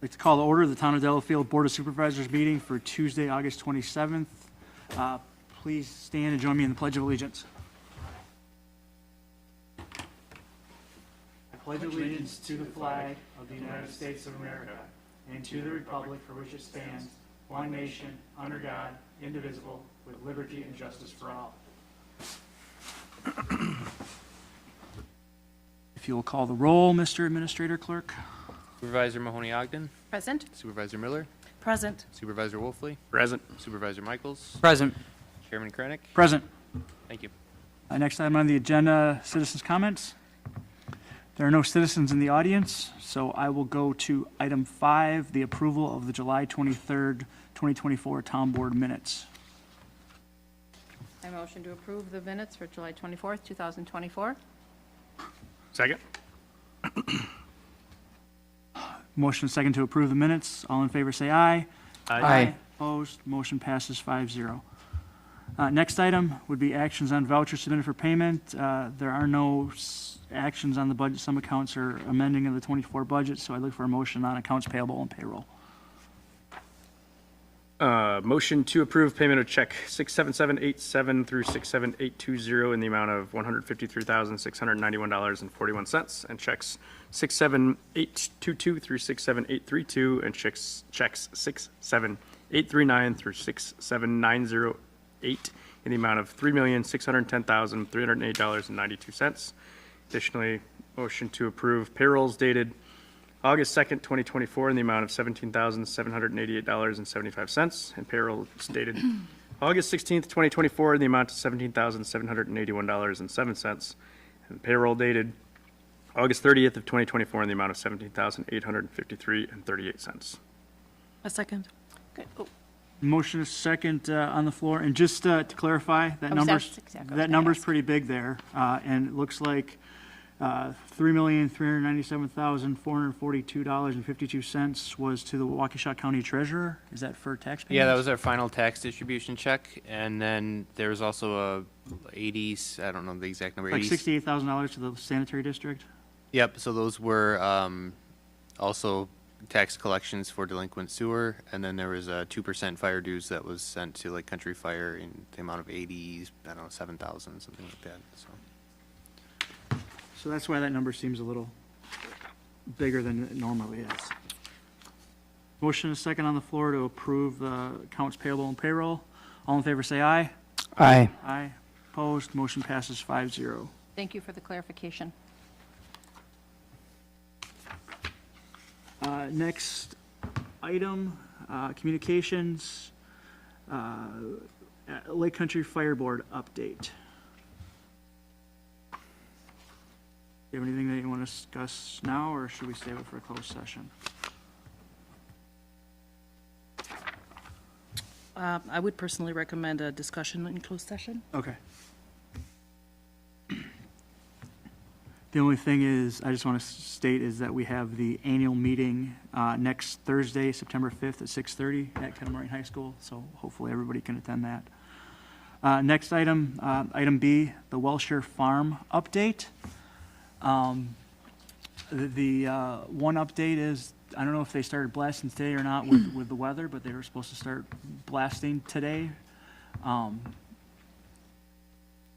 I'd like to call to order the Town of Delafield Board of Supervisors meeting for Tuesday, August 27th. Please stand and join me in the Pledge of Allegiance. I pledge allegiance to the flag of the United States of America and to the republic for which it stands, one nation, under God, indivisible, with liberty and justice for all. If you will call the roll, Mr. Administrator Clerk. Supervisor Mahoney-Ogden. Present. Supervisor Miller. Present. Supervisor Wolfley. Present. Supervisor Michaels. Present. Chairman Krennic. Present. Thank you. Next item on the agenda, citizens' comments. There are no citizens in the audience, so I will go to item 5, the approval of the July 23rd, 2024 Town Board minutes. I motion to approve the minutes for July 24th, 2024. Second. Motion and second to approve the minutes. All in favor say aye. Aye. Opposed, motion passes 5-0. Next item would be actions on vouchers submitted for payment. There are no actions on the budget. Some accounts are amending of the 24 budget, so I look for a motion on accounts payable and payroll. Motion to approve payment of check 67787 through 67820 in the amount of $153,691.41, and checks 67822 through 67832, and checks 67839 through 67908 in the amount of $3,610,308.92. Additionally, motion to approve payrolls dated August 2nd, 2024, in the amount of $17,788.75, and payroll dated August 16th, 2024, in the amount of $17,781.07, and payroll dated August 30th of 2024, in the amount of $17,853.38. A second. Good. Oh, Motion is second on the floor, and just to clarify, that number's that's exactly what I was number's gonna pretty big there, and it looks like $3,397,442.52 was to the Waukesha County Treasurer. Is that for tax payments? Yeah, that was our final tax distribution check, and then there was also a 80s, I don't know the exact number. Like 80s. $68,000 to the sanitary district? Yep, so those were also tax collections for delinquent sewer, and then there was a 2% fire dues that was sent to Lake Country Fire in the amount of 80s, I don't know, 7,000, something like that, so. So that's why that number seems a little bigger than it normally is. Motion is second on the floor to approve the accounts payable and payroll. All in favor say aye. Aye. Aye. Opposed, motion passes 5-0. thank you for the clarification. Next item, communications, Lake Country Fire Board update. Do you have anything that you want to discuss now, or should we save it for a closed session? I would personally recommend a discussion in closed session. Okay. The only thing is, I just want to state is that we have the annual meeting next Thursday, September 5th at 6:30 at Kettle Moraine High School, so hopefully everybody can attend that. Next item, item B, the Welshire Farm update. The one update is, I don't know if they started blasting today or not with the weather, but they were supposed to start blasting today. Do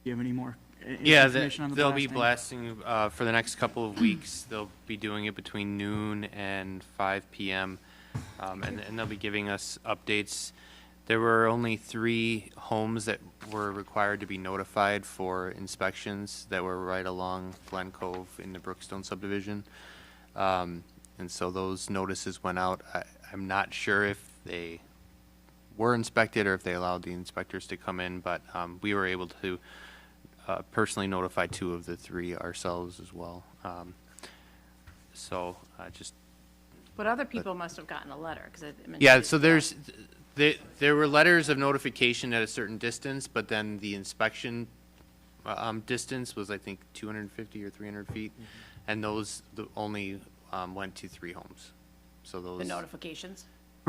you have any more Yeah, information on the they'll be blasting? blasting for the next couple of weeks. They'll be doing it between noon and 5 p.m., and they'll be giving us updates. There were only 3 homes that were required to be notified for inspections that were right along Glen Cove in the Brookstone subdivision. And so those notices went out. I'm not sure if they were inspected or if they allowed the inspectors to come in, but we were able to personally notify 2 of the 3 ourselves as well. So just But other people must have gotten a letter, because yeah, so there were letters of notification at a certain distance, but then the inspection distance was, I think, 250 or 300 feet, and those only went to 3 homes. So those the notifications.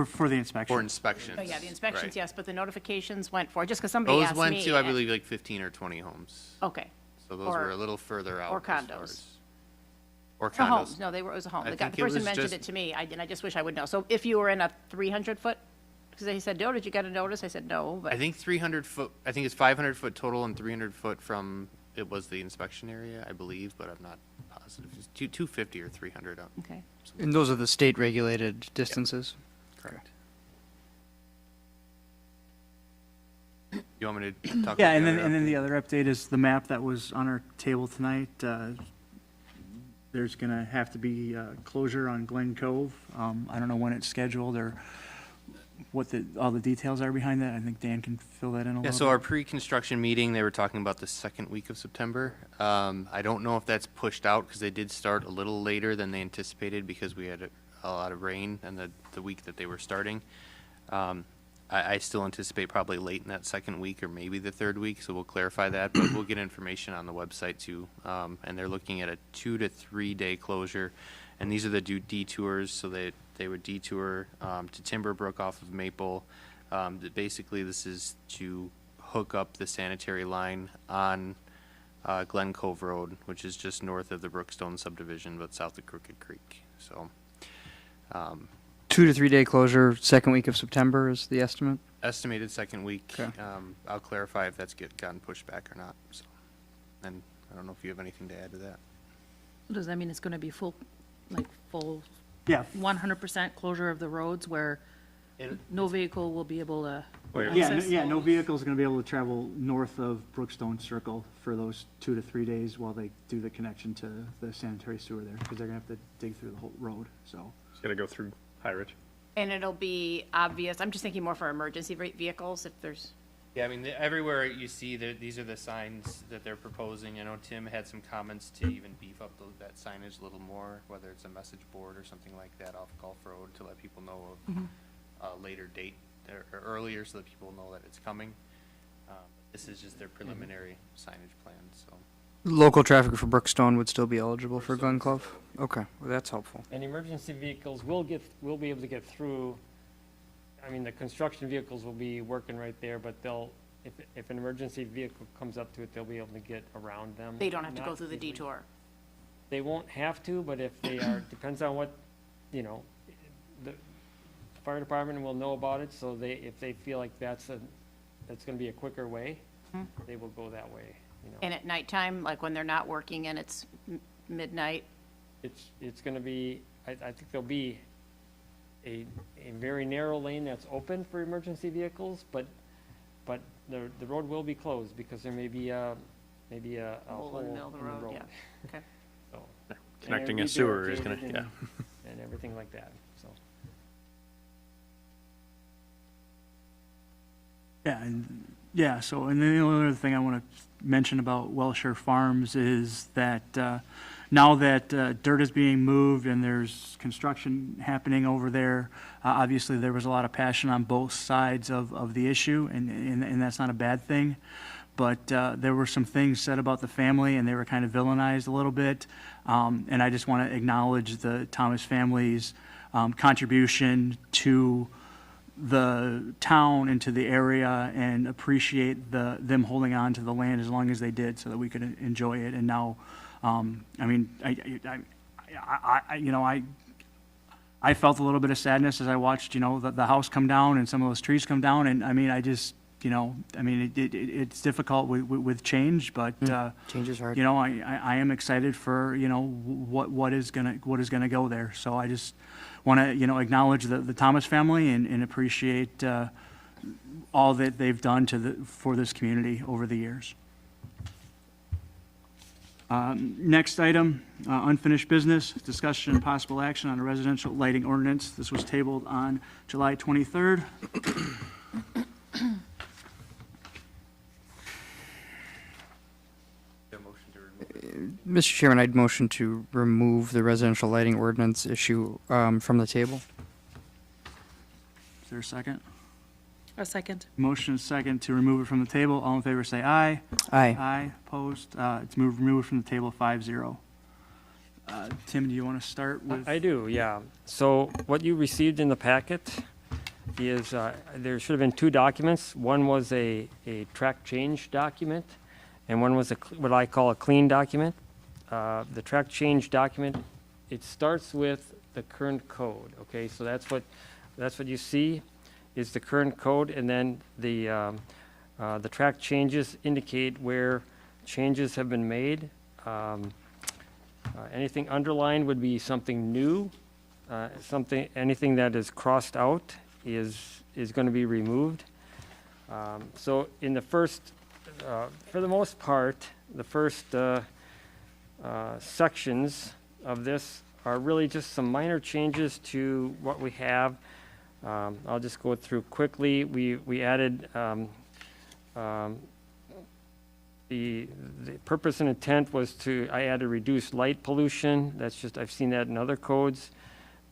For the inspection. for inspections. Oh, yeah, the inspections, right. yes, but the notifications went for, just because somebody Those asked me. went to, I believe, like 15 or 20 homes. Okay, So those Or- were a little further out. or as far condos. as- Or A home, condos. no, it was a home. I The think it person was mentioned just- it to me, and I just wish I would know. So if you were in a 300-foot, because he said, "No, did you get a notice?" I said, "No," but I think 300 foot, I think it's 500 foot total and 300 foot from, it was the inspection area, I believe, but I'm not positive. It's 250 or 300 up. okay. And those are the state-regulated distances? Correct. You want me to talk about Yeah, and the then, other and then update? the other update is the map that was on our table tonight. There's gonna have to be closure on Glen Cove. I don't know when it's scheduled or what all the details are behind that. I think Dan can fill that in a Yeah, little so bit. our pre-construction meeting, they were talking about the second week of September. I don't know if that's pushed out because they did start a little later than they anticipated because we had a lot of rain and the week that they were starting. I still anticipate probably late in that second week or maybe the third week, so we'll clarify that, but we'll get information on the website too. And they're looking at a 2 to 3 day closure, and these are the detours, so they would detour to Timberbrook off of Maple. Basically, this is to hook up the sanitary line on Glen Cove Road, which is just north of the Brookstone subdivision, but south of Crooked Creek. So 2 to 3 day closure, second week of September is the estimate? estimated second week. Okay. I'll clarify if that's gotten pushed back or not. So, and I don't know if you have anything to add to that. Does that mean it's going to be full, like full Yeah, 100% closure of the roads where no vehicle will be able to Wait, yeah, access? no vehicle's gonna be able to travel north of Brookstone Circle for those 2 to 3 days while they do the connection to the sanitary sewer there, because they're gonna have to dig through the whole road, so. Just gotta go through High Ridge. And it'll be obvious, I'm just thinking more for emergency vehicles, if there's, Yeah, I mean, everywhere you see, these are the signs that they're proposing. I know Tim had some comments to even beef up that signage a little more, whether it's a message board or something like that off Gulf Road to let people know of a later date or earlier so that people know that it's coming. This is just their preliminary signage plan, so. Local traffic for Brookstone would still be eligible for Glen Clove? Okay, well, that's helpful. And emergency vehicles will be able to get through. I mean, the construction vehicles will be working right there, but if an emergency vehicle comes up to it, they'll be able to get around them. they don't have to go Not through the easily. detour. They won't have to, but if they are, depends on what, the fire department will know about it, so if they feel like that's gonna be a quicker way, they will go that way, And at nighttime, like when they're not working and it's midnight, It's gonna be, I think there'll be a very narrow lane that's open for emergency vehicles, but the road will be closed because there may be a hole in the middle of the road, yeah. Okay. So, Connecting and a sewer is rebarricaded gonna, and everything like that, so. Yeah, so, and then the only other thing I want to mention about Welshire Farms is that now that dirt is being moved and there's construction happening over there, obviously there was a lot of passion on both sides of the issue, and that's not a bad thing. But there were some things said about the family, and they were kind of villainized a little bit. And I just want to acknowledge the Thomas family's contribution to the town and to the area, and appreciate them holding on to the land as long as they did so that we could enjoy it. And now, I mean, I felt a little bit of sadness as I watched, the house come down and some of those trees come down. And I mean, it's difficult with change, but, Change is hard. I am excited for, what is gonna go there. So I just want to, acknowledge the Thomas family and appreciate all that they've done for this community over the years. Next item, unfinished business, discussion and possible action on a residential lighting ordinance. This was tabled on July 23rd. Mr. Chairman, I'd motion to remove the residential lighting ordinance issue from the table. Is there a second? A second. Motion is second to remove it from the table. All in favor say aye. Aye. Aye, opposed. It's removed from the table 5-0. Tim, do you want to start with? I do, yeah. So what you received in the packet is, there should have been two documents. One was a track change document, and one was what I call a clean document. the track change document, it starts with the current code, okay? So that's what you see is the current code, and then the track changes indicate where changes have been made. Anything underlined would be something new. Anything that is crossed out is going to be removed. So in the first, for the most part, the first sections of this are really just some minor changes to what we have. I'll just go through quickly. We added the purpose and intent was I added reduce light pollution. That's just, I've seen that in other codes.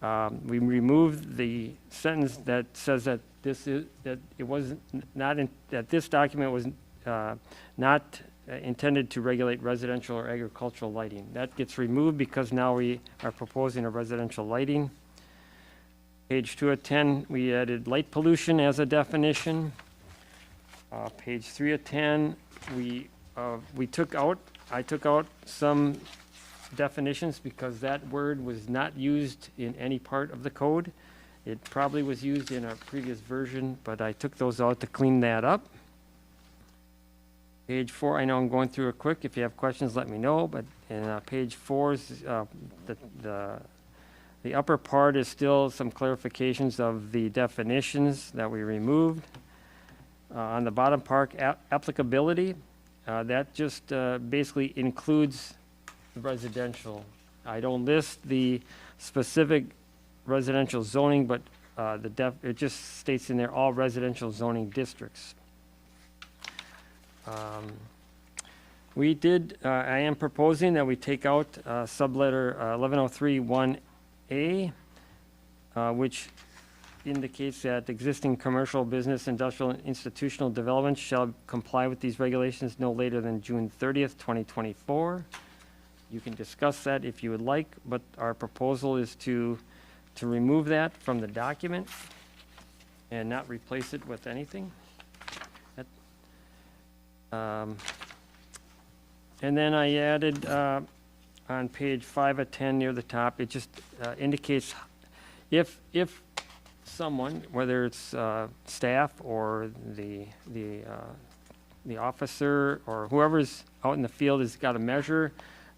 We removed the sentence that says that that this document was not intended to regulate residential or agricultural lighting. That gets removed because now we are proposing a residential lighting. Page 2 of 10, we added light pollution as a definition. Page 3 of 10, I took out some definitions because that word was not used in any part of the code. It probably was used in a previous version, but I took those out to clean that up. Page 4, I know I'm going through it quick. If you have questions, let me know, but in page 4, the upper part is still some clarifications of the definitions that we removed. On the bottom part, applicability, that just basically includes the residential. I don't list the specific residential zoning, but it just states in there all residential zoning districts. I am proposing that we take out subletter 1103(1)A, which indicates that existing commercial, business, industrial, and institutional developments shall comply with these regulations no later than June 30th, 2024. You can discuss that if you would like, but our proposal is to remove that from the document and not replace it with anything. And then I added on page 5 of 10 near the top, it just indicates if someone, whether it's staff or the officer or whoever's out in the field has got to measure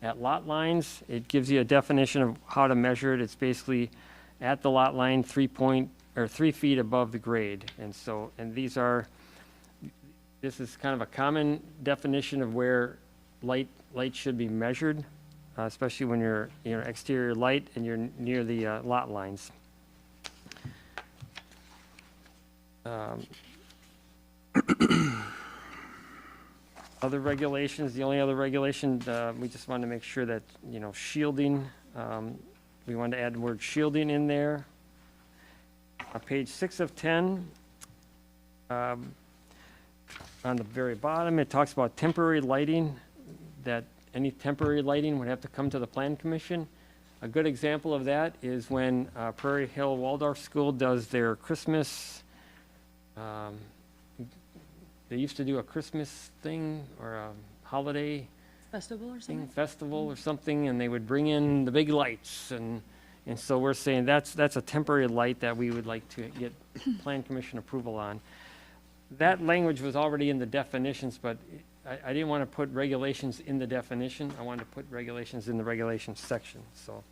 at lot lines, it gives you a definition of how to measure it. It's basically at the lot line 3 feet above the grade. And so, this is kind of a common definition of where light should be measured, especially when you're exterior light and you're near the lot lines. Other regulations, the only other regulation, we just wanted to make sure that, shielding, we wanted to add the word shielding in there. On page 6 of 10, on the very bottom, it talks about temporary lighting, that any temporary lighting would have to come to the Plan Commission. A good example of that is when Prairie Hill Waldorf School does their Christmas, they used to do a Christmas thing or a holiday Festival or thing, something? festival or something, and they would bring in the big lights, and so we're saying that's a temporary light that we would like to get Plan Commission approval on. That language was already in the definitions, but I didn't want to put regulations in the definition. I wanted to put regulations in the regulations section. So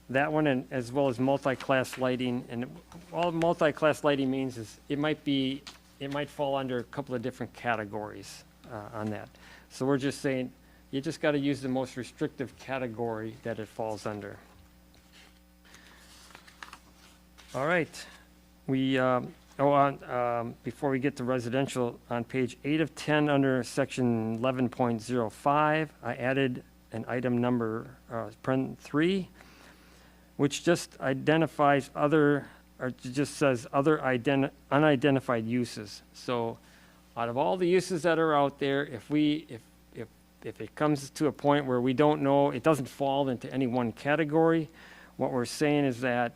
that one, and as well as multi-class lighting, and all multi-class lighting means is it might fall under a couple of different categories on that. So we're just saying you just got to use the most restrictive category that it falls under. All right, before we get to residential, on page 8 of 10 under section 11.05, I added an item number 3, which just identifies just says other unidentified uses. So out of all the uses that are out there, if it comes to a point where we don't know, it doesn't fall into any one category, what we're saying is that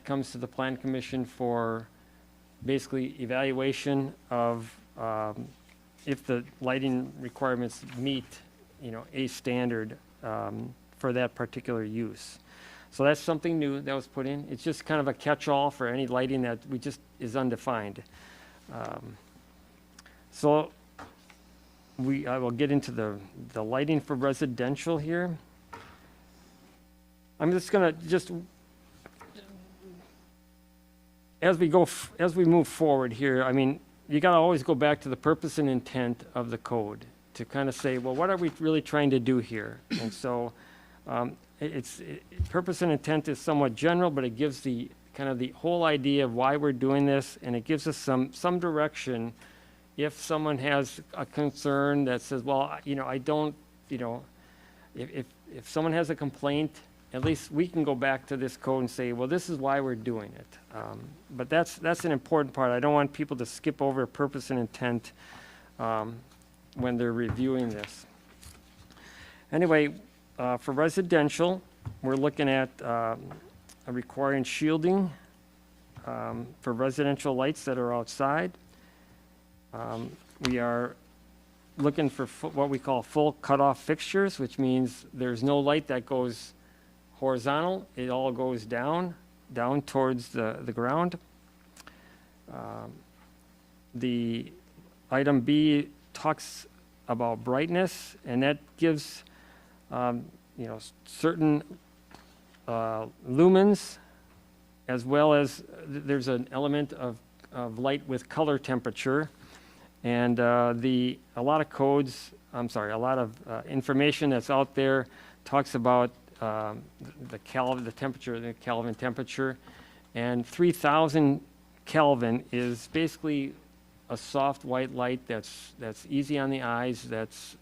comes to the Plan Commission for basically evaluation of if the lighting requirements meet, a standard for that particular use. So that's something new that was put in. It's just kind of a catch-all for any lighting that we just is undefined. So I will get into the lighting for residential here. I'm just gonna as we move forward here, I mean, you gotta always go back to the purpose and intent of the code to kind of say, well, what are we really trying to do here? And so, purpose and intent is somewhat general, but it gives the kind of the whole idea of why we're doing this, and it gives us some direction if someone has a concern that says, well, you know, I don't, you know, if someone has a complaint, at least we can go back to this code and say, well, this is why we're doing it. But that's an important part. I don't want people to skip over purpose and intent when they're reviewing this. Anyway, for residential, we're looking at requiring shielding for residential lights that are outside. We are looking for what we call full cutoff fixtures, which means there's no light that goes horizontal. It all goes down towards the ground. The item B talks about brightness, and that gives you know, certain lumens, as well as there's an element of light with color temperature. And a lot of information that's out there talks about the Kelvin temperature, and 3,000 Kelvin is basically a soft white light that's easy on the eyes. That's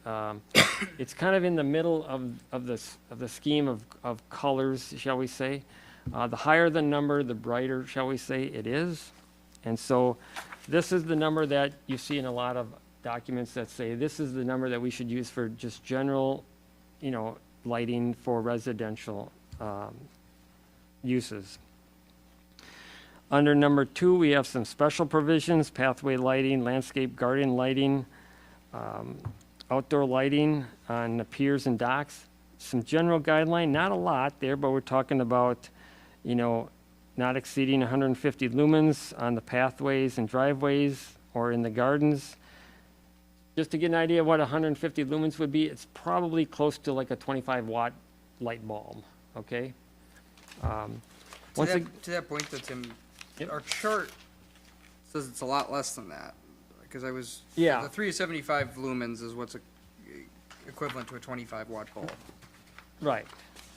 it's kind of in the middle of the scheme of colors, shall we say. The higher the number, the brighter, shall we say, it is. And so this is the number that you see in a lot of documents that say this is the number that we should use for just general, you know, lighting for residential uses. Under number 2, we have some special provisions: pathway lighting, landscape garden lighting, outdoor lighting on the piers and docks. Some general guideline, not a lot there, but we're talking about, you know, not exceeding 150 lumens on the pathways and driveways or in the gardens. Just to get an idea of what 150 lumens would be, it's probably close to like a 25-watt light bulb, okay? To that point, though, Tim, Yep. our chart says it's a lot less than that. Because Yeah. the 375 lumens is what's equivalent to a 25-watt bulb. Right.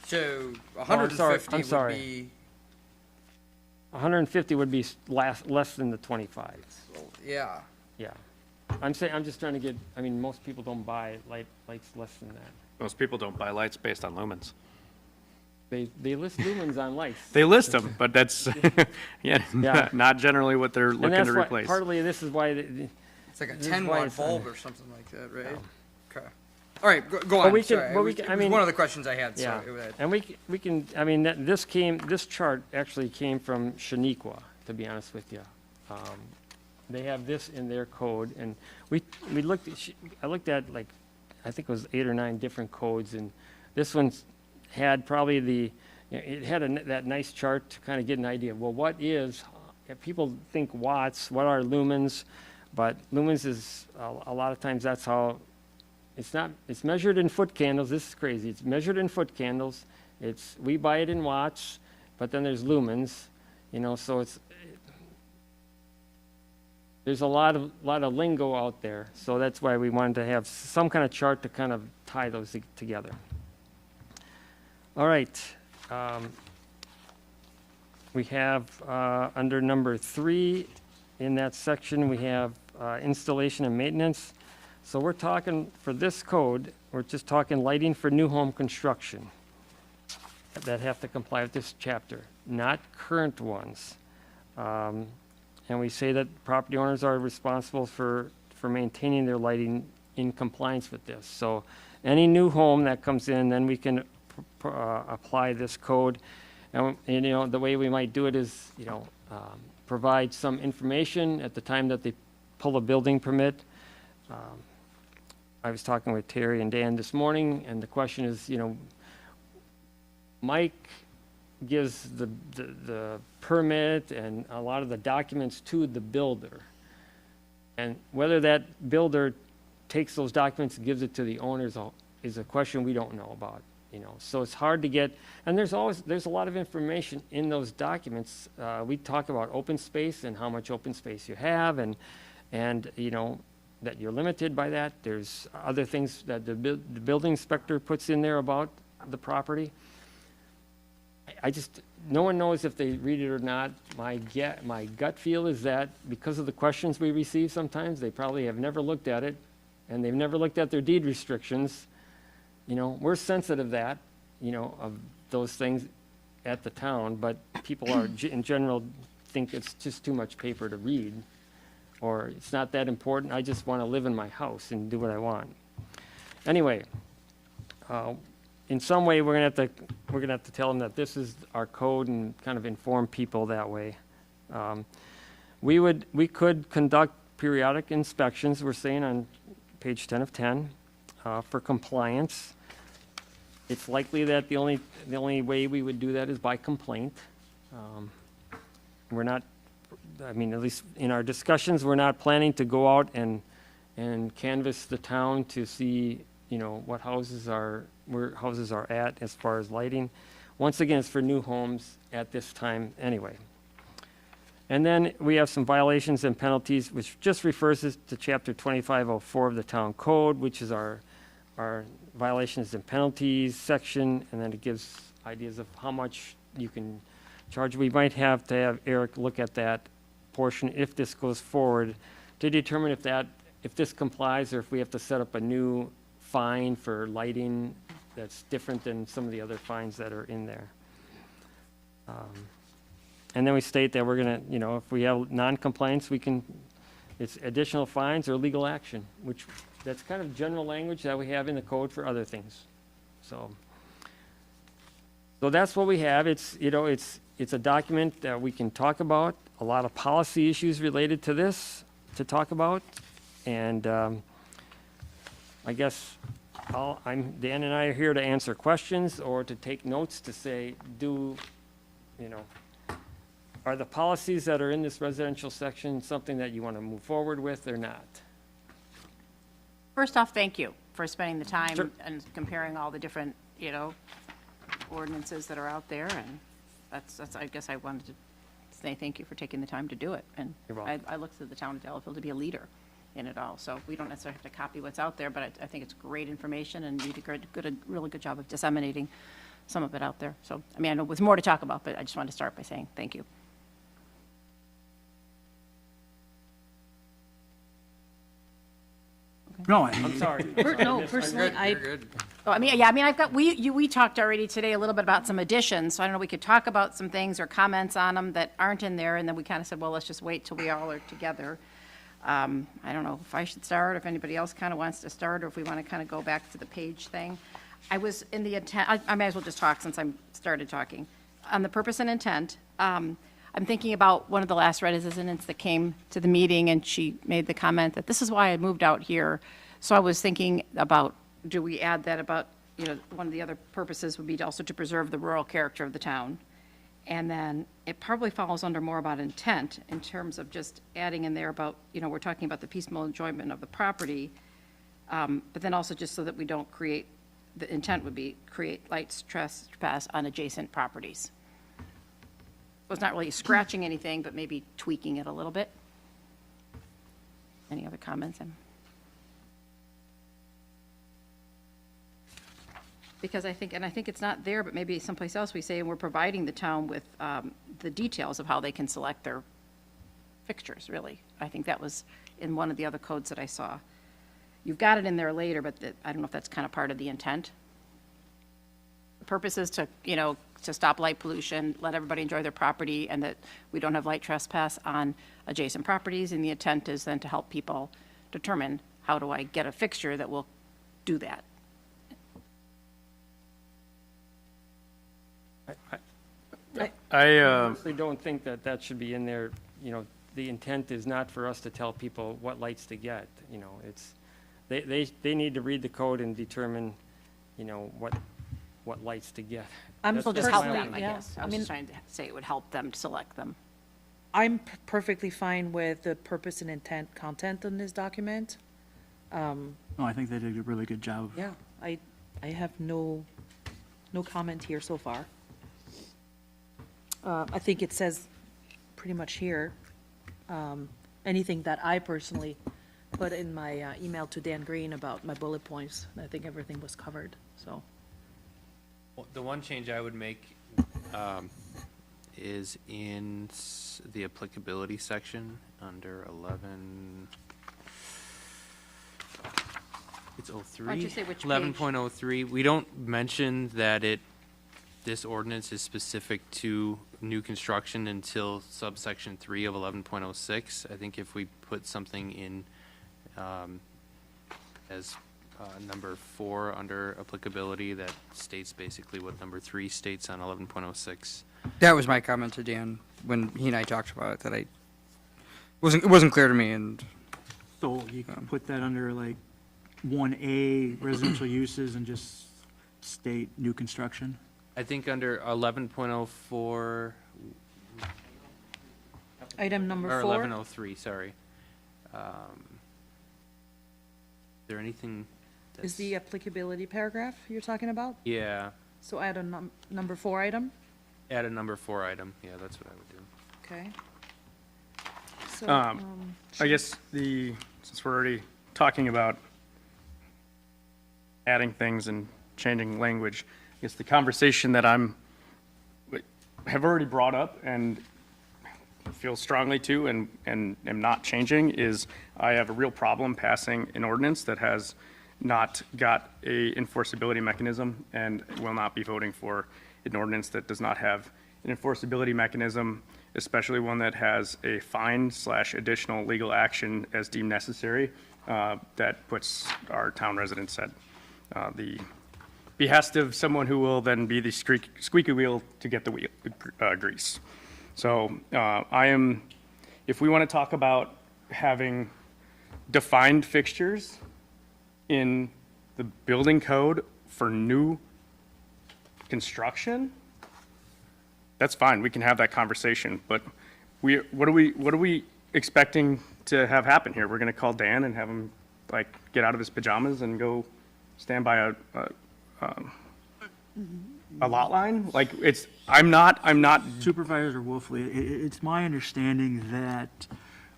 So I'm sorry, 150 I'm sorry. would be, 150 would be less than the 25. yeah. Yeah. I'm just trying to get, I mean, most people don't buy lights less than that. Most people don't buy lights based on lumens. They list lumens on lights. They list them, but that's, yeah, Yeah. not generally what they're And looking that's to why, replace. partly this is why, It's like a This is why 10-watt it's bulb on- or something like that, right? Okay. All right, go on. we can- Sorry. but we It can- was I mean- one of the questions I had, yeah. so. And we can, I mean, this chart actually came from Shaniqua, to be honest with you. They have this in their code, and we looked at, I looked at, like, I think it was 8 or 9 different codes, and this one's had probably it had that nice chart to kind of get an idea. Well, what is, if people think watts, what are lumens? But lumens is, a lot of times that's how, it's measured in foot candles. This is crazy. It's measured in foot candles. We buy it in watts, but then there's lumens, you know, so there's a lot of lingo out there. So that's why we wanted to have some kind of chart to kind of tie those together. All right. We have, under number 3 in that section, we have installation and maintenance. So we're talking, for this code, we're just talking lighting for new home construction that have to comply with this chapter, not current ones. And we say that property owners are responsible for maintaining their lighting in compliance with this. So any new home that comes in, then we can apply this code. And, you know, the way we might do it is, you know, provide some information at the time that they pull a building permit. I was talking with Terry and Dan this morning, and the question is, you know, Mike gives the permit and a lot of the documents to the builder. And whether that builder takes those documents and gives it to the owners is a question we don't know about, you know. So it's hard to get, and there's a lot of information in those documents. We talk about open space and how much open space you have, and you know, that you're limited by that. There's other things that the building inspector puts in there about the property. No one knows if they read it or not. My gut feel is that because of the questions we receive sometimes, they probably have never looked at it, and they've never looked at their deed restrictions. You know, we're sensitive to that, you know, of those things at the town, but people are, in general, think it's just too much paper to read, or it's not that important. I just want to live in my house and do what I want. Anyway, in some way, we're gonna have to tell them that this is our code and kind of inform people that way. We could conduct periodic inspections, we're saying on page 10 of 10, for compliance. It's likely that the only way we would do that is by complaint. We're not, I mean, at least in our discussions, we're not planning to go out and canvass the town to see, you know, what houses are, where houses are at as far as lighting. Once again, it's for new homes at this time anyway. And then we have some violations and penalties, which just refers us to chapter 2504 of the town code, which is our violations and penalties section, and then it gives ideas of how much you can charge. We might have to have Eric look at that portion if this goes forward to determine if this complies, or if we have to set up a new fine for lighting that's different than some of the other fines that are in there. And then we state that we're gonna, you know, if we have non-compliance, it's additional fines or legal action, which that's kind of general language that we have in the code for other things. So that's what we have. It's, you know, it's a document that we can talk about, a lot of policy issues related to this to talk about. And I guess Dan and I are here to answer questions or to take notes to say, are the policies that are in this residential section something that you want to move forward with or not? First off, thank you for spending the time Sure. and comparing all the different, you know, ordinances that are out there, and that's, I guess I wanted to say thank you for taking the time to do it. And You're welcome. I look to the town of Delafield to be a leader in it all, so we don't necessarily have to copy what's out there, but I think it's great information, and you did a really good job of disseminating some of it out there. So, I mean, I know there's more to talk about, but I just wanted to start by saying thank you. No, I'm sorry. No, personally, Oh, I mean, yeah, I mean, we talked already today a little bit about some additions, so I don't know, we could talk about some things or comments on them that aren't in there, and then we kind of said, well, let's just wait till we all are together. I don't know if I should start, if anybody else kind of wants to start, or if we want to kind of go back to the page thing. I was in the intent, I may as well just talk since I started talking. On the purpose and intent, I'm thinking about one of the last residents that came to the meeting, and she made the comment that this is why I moved out here. So I was thinking about, do we add that about, you know, one of the other purposes would be to also to preserve the rural character of the town. And then it probably falls under more about intent in terms of just adding in there about, you know, we're talking about the peaceful enjoyment of the property, but then also just so that we don't create, the intent would be create light trespass on adjacent properties. So it's not really scratching anything, but maybe tweaking it a little bit. Any other comments? Because I think it's not there, but maybe someplace else we say, and we're providing the town with the details of how they can select their fixtures, really. I think that was in one of the other codes that I saw. You've got it in there later, but I don't know if that's kind of part of the intent. The purpose is to, you know, to stop light pollution, let everybody enjoy their property, and that we don't have light trespass on adjacent properties, and the intent is then to help people determine, how do I get a fixture that will do that? I honestly don't think that should be in there. You know, the intent is not for us to tell people what lights to get. You know, they need to read the code and determine, you know, what lights to get. I'm That's- So just that's help my- them, I yeah. guess. I I was mean- just trying to say it would help them to select them. I'm perfectly fine with the purpose and intent content in this document. Oh, I think they did a really good job. Yeah, I have no comment here so far. I think it says pretty much here, anything that I personally put in my email to Dan Green about my bullet points. I think everything was covered, so. The one change I would make is in the applicability section under 11. It's 03. Why don't you say which page? 11.03. We don't mention that this ordinance is specific to new construction until subsection 3 of 11.06. I think if we put something in as number 4 under applicability that states basically what number 3 states on 11.06. That was my comment to Dan when he and I talked about it, that it wasn't clear to me, and So you can put that under like 1A residential uses and just state new construction? I think under 11.04, Item number or 4. 1103, sorry. Is there anything Is that's, the applicability paragraph you're talking about? yeah, So add a number 4 item, add a number 4 item. Yeah, that's what I would do. okay? So, I guess since we're already talking about adding things and changing language, I guess the conversation that have already brought up and feel strongly to and am not changing is I have a real problem passing an ordinance that has not got a enforceability mechanism, and will not be voting for an ordinance that does not have an enforceability mechanism, especially one that has a fine/additional legal action as deemed necessary, that puts our town residents at the behest of someone who will then be the squeaky wheel to get the grease. So if we want to talk about having defined fixtures in the building code for new construction, that's fine, we can have that conversation, but what are we expecting to have happen here? We're gonna call Dan and have him, like, get out of his pajamas and go stand by a lot line? Like, I'm not, Supervisor Wolfley, it's my understanding that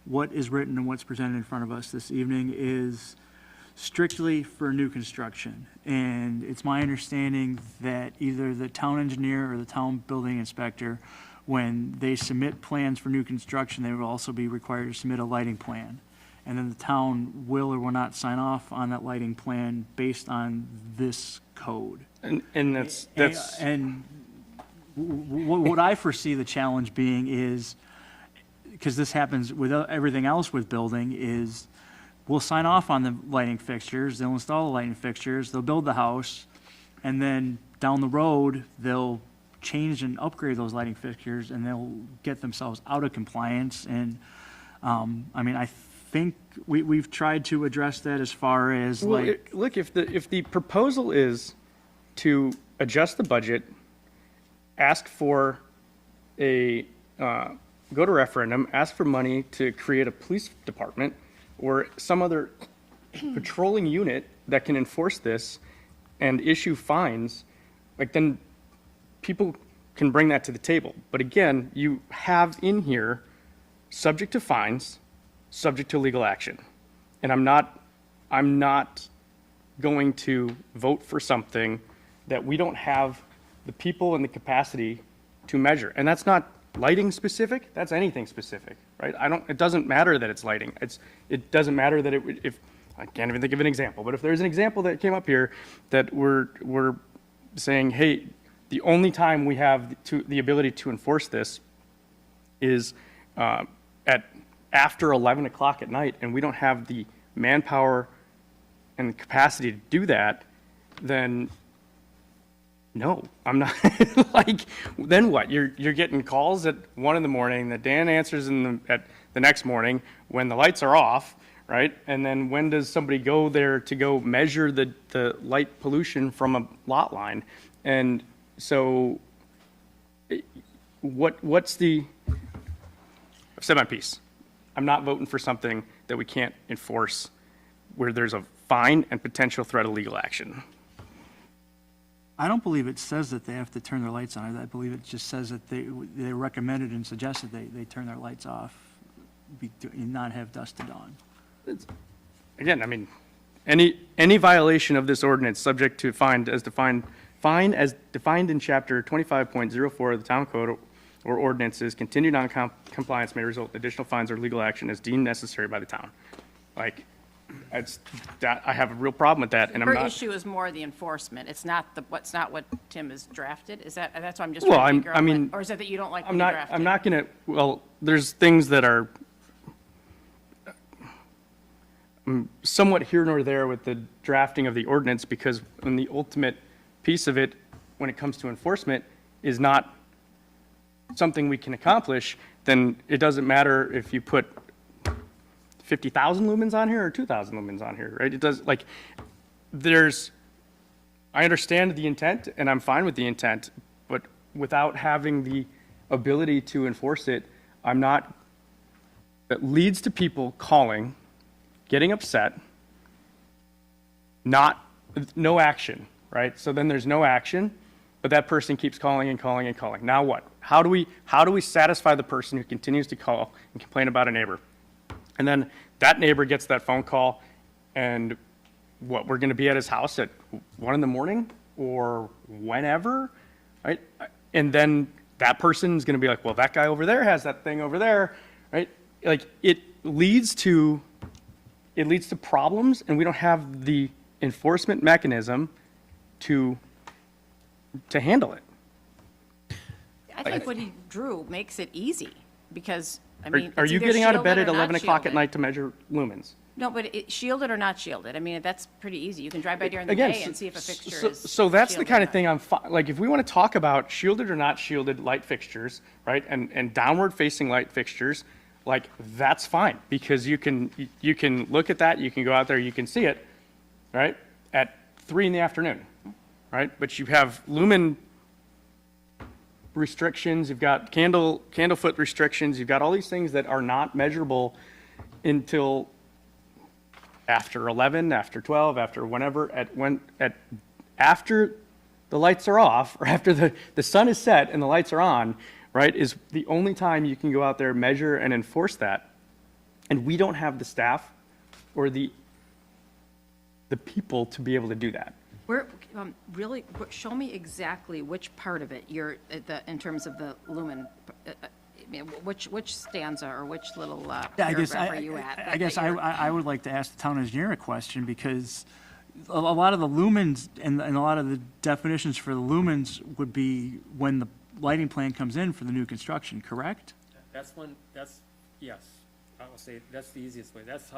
what is written and what's presented in front of us this evening is strictly for new construction. And it's my understanding that either the town engineer or the town building inspector, when they submit plans for new construction, they will also be required to submit a lighting plan. And then the town will or will not sign off on that lighting plan based on this code. and that's, And what I foresee the challenge being is, because this happens with everything else with building, is we'll sign off on the lighting fixtures, they'll install the lighting fixtures, they'll build the house, and then down the road, they'll change and upgrade those lighting fixtures, and they'll get themselves out of compliance. And, I mean, I think we've tried to address that as far as well, like. look, if the proposal is to adjust the budget, ask for go to referendum, ask for money to create a police department or some other patrolling unit that can enforce this and issue fines, like, then people can bring that to the table. But again, you have in here, subject to fines, subject to legal action. And I'm not going to vote for something that we don't have the people and the capacity to measure. And that's not lighting specific, that's anything specific, right? It doesn't matter that it's lighting. It doesn't matter that if I can't even think of an example, but if there's an example that came up here that we're saying, hey, the only time we have the ability to enforce this is after 11 o'clock at night, and we don't have the manpower and the capacity to do that, then no, I'm not. Like, then what? You're getting calls at 1 in the morning that Dan answers at the next morning when the lights are off, right? And then when does somebody go there to go measure the light pollution from a lot line? And so what's the, I've said my piece. I'm not voting for something that we can't enforce where there's a fine and potential threat of legal action. I don't believe it says that they have to turn their lights on. I believe it just says that they recommended and suggested they turn their lights off and not have dusk to dawn. Again, I mean, any violation of this ordinance subject to fine as defined in chapter 25.04 of the town code or ordinances, continued non-compliance may result in additional fines or legal action as deemed necessary by the town. Like, I have a real problem with that, and I'm Your not. issue is more the enforcement. It's not what Tim has drafted. Is that, that's what I'm just Well, trying to figure out. I mean, Or is it that you don't like what I'm he not, drafted? I'm not gonna, well, there's things that are somewhat here nor there with the drafting of the ordinance, because when the ultimate piece of it, when it comes to enforcement, is not something we can accomplish, then it doesn't matter if you put 50,000 lumens on here or 2,000 lumens on here, right? It does, like, I understand the intent, and I'm fine with the intent, but without having the ability to enforce it, that leads to people calling, getting upset, no action, right? So then there's no action, but that person keeps calling and calling and calling. Now what? How do we satisfy the person who continues to call and complain about a neighbor? And then that neighbor gets that phone call, and what, we're gonna be at his house at 1 a.m. or whenever, right? And then that person's gonna be like, well, that guy over there has that thing over there, right? Like, it leads to problems, and we don't have the enforcement mechanism to handle it. I think what he drew makes it easy, because, I Are mean, are it's you either getting out of bed shielded at or not 11 o'clock at shielded. night to measure lumens? No, but shielded or not shielded, I mean, that's pretty easy. You can drive by during the Again, day and see if a fixture is so that's the shielded kind or of thing like, if we want to talk about shielded or not shielded light fixtures, right, and downward facing light fixtures, like, that's fine, because you can look at that, you can go out there, you can see it, right, at 3 p.m, right? But you have lumen restrictions, you've got candle foot restrictions, you've got all these things that are not measurable until after 11, after 12, after whenever, after the lights are off, or after the sun is set and the lights are on, right, is the only time you can go out there, measure, and enforce that. And we don't have the staff or the people to be able to do that. Where, really, show me exactly which part of it you're, in terms of the lumen, I mean, which stanza or which little Yeah, I guess, paragraph are you at? I guess I would like to ask the town engineer a question, because a lot of the lumens and a lot of the definitions for the lumens would be when the lighting plan comes in for the new construction, correct? Yes, I will say, that's the easiest way. That's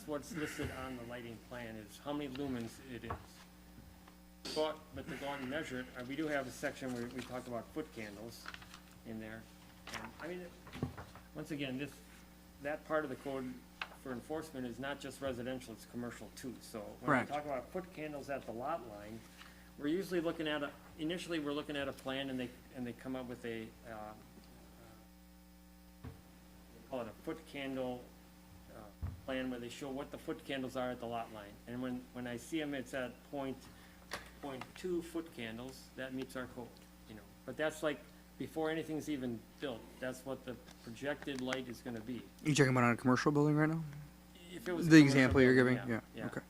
what's listed on the lighting plan, is how many lumens it is. But to go on and measure it, we do have a section where we talk about foot candles in there. And, I mean, once again, that part of the code for enforcement is not just residential, it's commercial too. So when we Correct. talk about foot candles at the lot line, we're usually looking at initially we're looking at a plan, and they come up with they call it a foot candle plan, where they show what the foot candles are at the lot line. And when I see them, it's at point 2 foot candles. That meets our code, you know. But that's like before anything's even built. That's what the projected light is going to be. You talking about on a commercial building right now? If it was a The commercial example you're building, giving? Yeah, okay.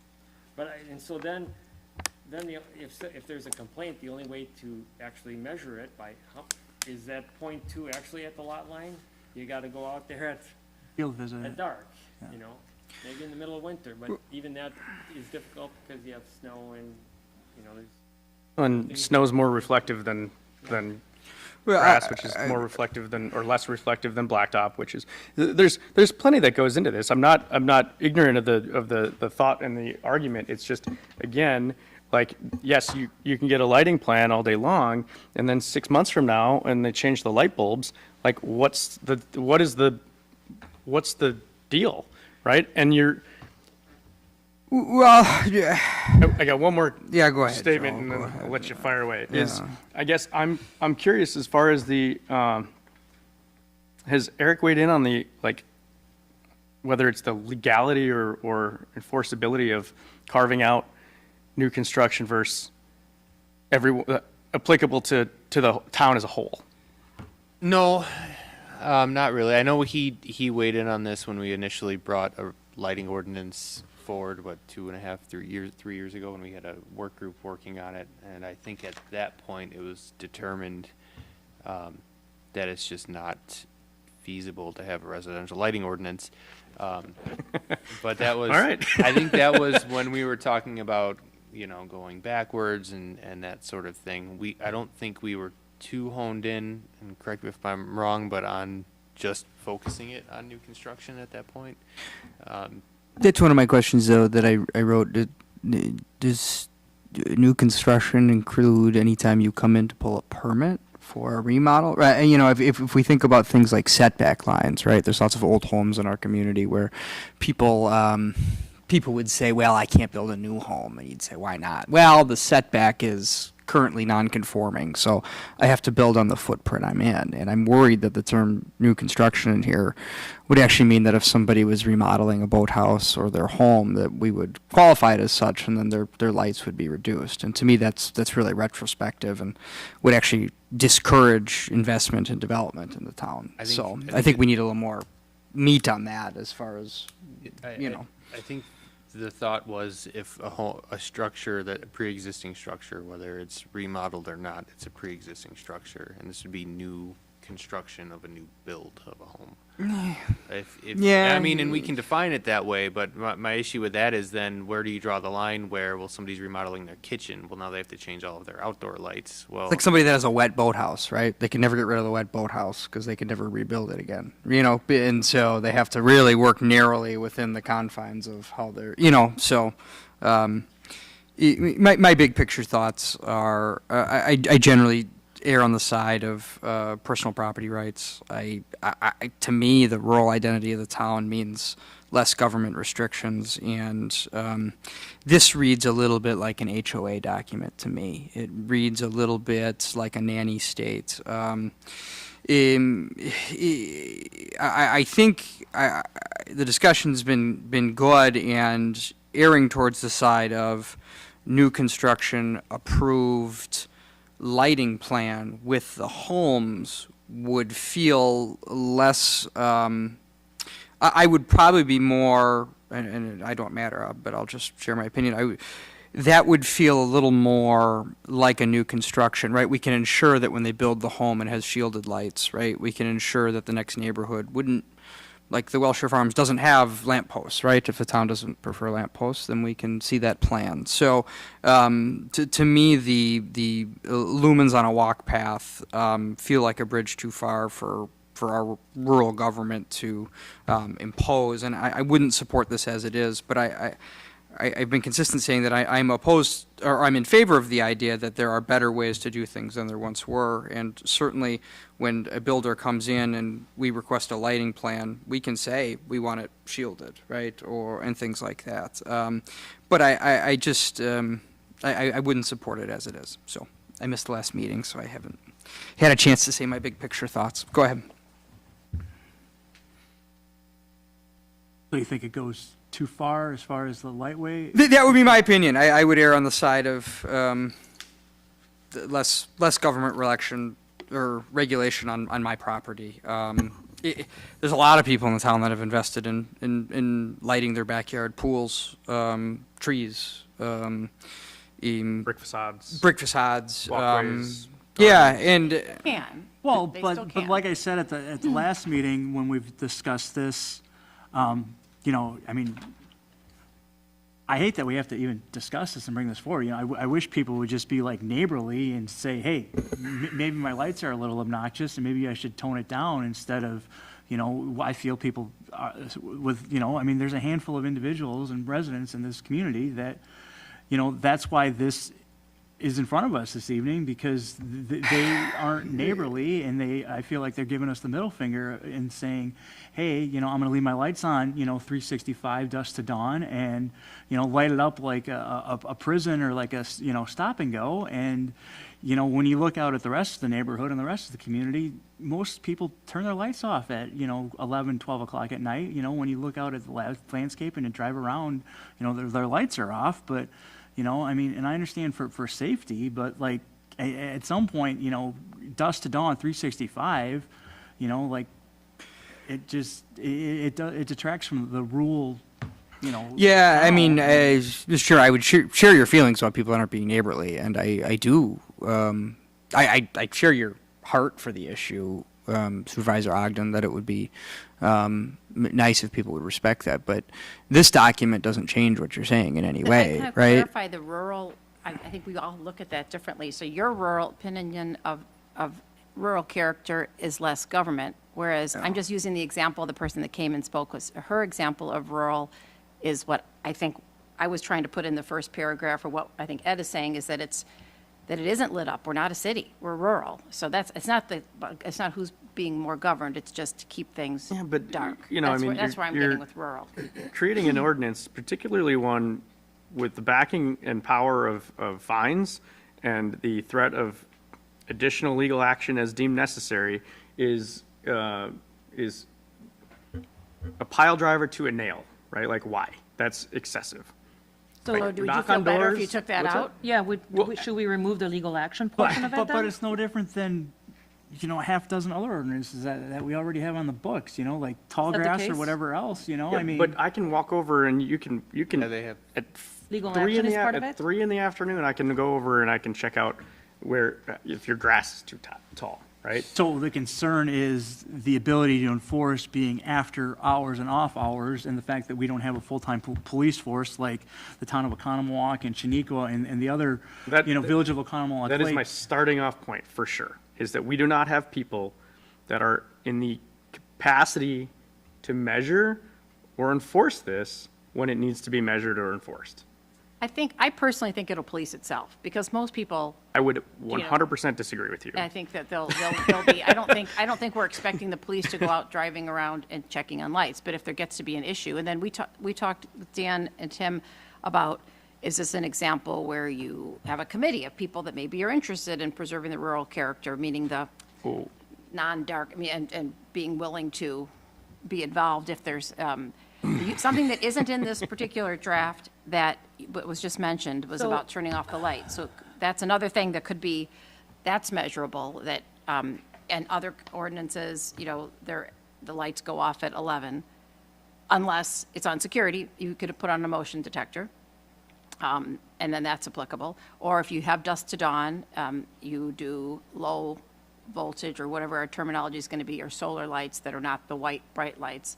But and so then if there's a complaint, the only way to actually measure it is that point 2 actually at the lot line. You got to go out there Field visit. at dark, Yeah. you know, maybe in the middle of winter. But even that is difficult because you have snow and, you know, there's. And snow's more reflective than grass, which is more reflective than, or less reflective than blacktop, which is, there's plenty that goes into this. I'm not ignorant of the thought and the argument. It's just, again, like, yes, you can get a lighting plan all day long, and then 6 months from now, and they change the light bulbs, like, what's the deal, right? And Well, yeah, I got one more yeah, go ahead. statement, Joel, and go then ahead. I'll let you fire away. Yeah. I guess I'm curious as far as the, has Eric weighed in on the, like, whether it's the legality or enforceability of carving out new construction versus applicable to the town as a whole? No, not really. I know he weighed in on this when we initially brought a lighting ordinance forward, 3 years ago, when we had a work group working on it. And I think at that point it was determined that it's just not feasible to have a residential lighting ordinance. But that was, All right. I think that was when we were talking about, going backwards and that sort of thing. I don't think we were too honed in, and correct me if I'm wrong, but on just focusing it on new construction at that point. That's one of my questions, though, that I wrote. Does new construction include anytime you come in to pull a permit for a remodel? Right. If we think about things like setback lines, right? There's lots of old homes in our community where people would say, well, I can't build a new home. And you'd say, why not? Well, the setback is currently non-conforming, so I have to build on the footprint I'm in. And I'm worried that the term new construction in here would actually mean that if somebody was remodeling a boathouse or their home, that we would qualify it as such, and then their lights would be reduced. And to me, that's really retrospective and would actually discourage investment and development in the town. I think we need a little more meat on that as far as, I think the thought was if a structure, a pre-existing structure, whether it's remodeled or not, it's a pre-existing structure, and this would be new construction of a new build of a home. Yeah. I mean, and we can define it that way, but my issue with that is then where do you draw the line where, well, somebody's remodeling their kitchen, well, now they have to change all of their outdoor lights. Well, It's like somebody that has a wet boathouse, right? They can never get rid of the wet boathouse because they can never rebuild it again, and so they have to really work narrowly within the confines of how they're, so, my big picture thoughts are, I generally err on the side of personal property rights. To me, the rural identity of the town means less government restrictions, and this reads a little bit like an HOA document to me. It reads a little bit like a nanny state. I think the discussion's been good and erring towards the side of new construction approved lighting plan with the homes would feel less, I would probably be more, and I don't matter, but I'll just share my opinion. That would feel a little more like a new construction, right? We can ensure that when they build the home, it has shielded lights, right? We can ensure that the next neighborhood wouldn't, like the Welshire Farms doesn't have lamp posts, right? If the town doesn't prefer lamp posts, then we can see that plan. So, to me, the lumens on a walk path feel like a bridge too far for our rural government to impose, and I wouldn't support this as it is. But I've been consistent saying that I'm opposed, or I'm in favor of the idea that there are better ways to do things than there once were. And certainly, when a builder comes in and we request a lighting plan, we can say we want it shielded, right, and things like that. But I just I wouldn't support it as it is. So I missed the last meeting, so I haven't had a chance to say my big picture thoughts. Go ahead. So you think it goes too far as the lightweight? That would be my opinion. I would err on the side of less government regulation on my property. There's a lot of people in the town that have invested in lighting their backyard pools, trees, Brick facades. Walkways, Yeah, and Can. Well, They still but can. like I said at the last meeting, when we've discussed this, I mean, I hate that we have to even discuss this and bring this forward. I wish people would just be like neighborly and say, hey, maybe my lights are a little obnoxious and maybe I should tone it down instead of, I feel people I mean, there's a handful of individuals and residents in this community that, that's why this is in front of us this evening because they aren't neighborly, and I feel like they're giving us the middle finger and saying, hey, I'm going to leave my lights on, 365 dusk to dawn, and, light it up like a prison or like a, stop and go. And, when you look out at the rest of the neighborhood and the rest of the community, most people turn their lights off at, 11, 12 o'clock at night. When you look out at the landscape and you drive around, their lights are off. But, and I understand for safety, but like at some point, dusk to dawn, 365, like it just, it detracts from the rule, Yeah, I mean, now. sure, I would share your feelings about people that aren't being neighborly, and I do. I share your heart for the issue, Supervisor Ogden, that it would be nice if people would respect that. But this document doesn't change what you're saying in any But I way, kind of right? clarify the rural, I think we all look at that differently. So your rural opinion of rural character is less government, whereas I'm just using the example of the person that came and spoke, was her example of rural is what I think I was trying to put in the first paragraph, or what I think Ed is saying, is that it isn't lit up. We're not a city. We're rural. So it's not who's being more governed. It's just to keep things Yeah, but, dark. That's where I'm you're getting with rural. creating an ordinance, particularly one with the backing and power of fines and the threat of additional legal action as deemed necessary, is a pile driver to a nail, right? Like, why? That's excessive. So Right. Would you Knock feel on better if doors. you took that What's out? Yeah, Well, should we remove the legal action But, portion of it but then? it's no different than, a half dozen other ordinances that we already have on the books, like tall Is that the grass or case? whatever else, Yeah, I mean. but I can walk over and you can Yeah, they have. at Legal 3 action in is the part of at it? 3 in the afternoon. I can go over and I can check out where if your grass is too tall, right? So the concern is the ability to enforce being after hours and off hours, and the fact that we don't have a full-time police force like the town of Oconomowoc and Chiniqua and the other, That- village of Oconomowoc That is my Lake. starting off point for sure, is that we do not have people that are in the capacity to measure or enforce this when it needs to be measured or enforced. I personally think it'll police itself, because most people, I would 100% disagree with you. I think that they'll be, I don't think we're expecting the police to go out driving around and checking on lights, but if there gets to be an issue, and then we talked with Dan and Tim about, is this an example where you have a committee of people that maybe are interested in preserving the rural character, meaning the Oh, non-dark, and being willing to be involved if there's something that isn't in this particular draft that was just mentioned was So- about turning off the light. So that's another thing that could be, that's measurable, that, and other ordinances, the lights go off at 11, unless it's on security, you could have put on a motion detector, and then that's applicable. Or if you have dusk to dawn, you do low voltage, or whatever our terminology is going to be, or solar lights that are not the white bright lights.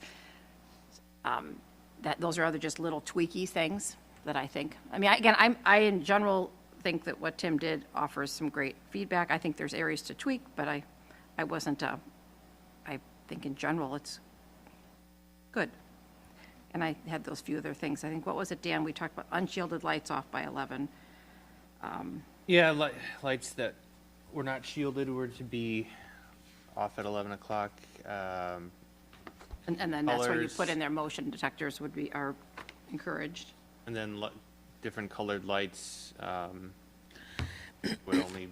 Those are other just little tweaky things that I think. I mean, again, I in general think that what Tim did offers some great feedback. I think there's areas to tweak, but I wasn't, I think in general it's good. And I had those few other things. I think, what was it, Dan? We talked about unshielded lights off by 11. Yeah, lights that were not shielded were to be off at 11 o'clock. And then that's where you Colors. put in their motion detectors are encouraged. And then different colored lights would only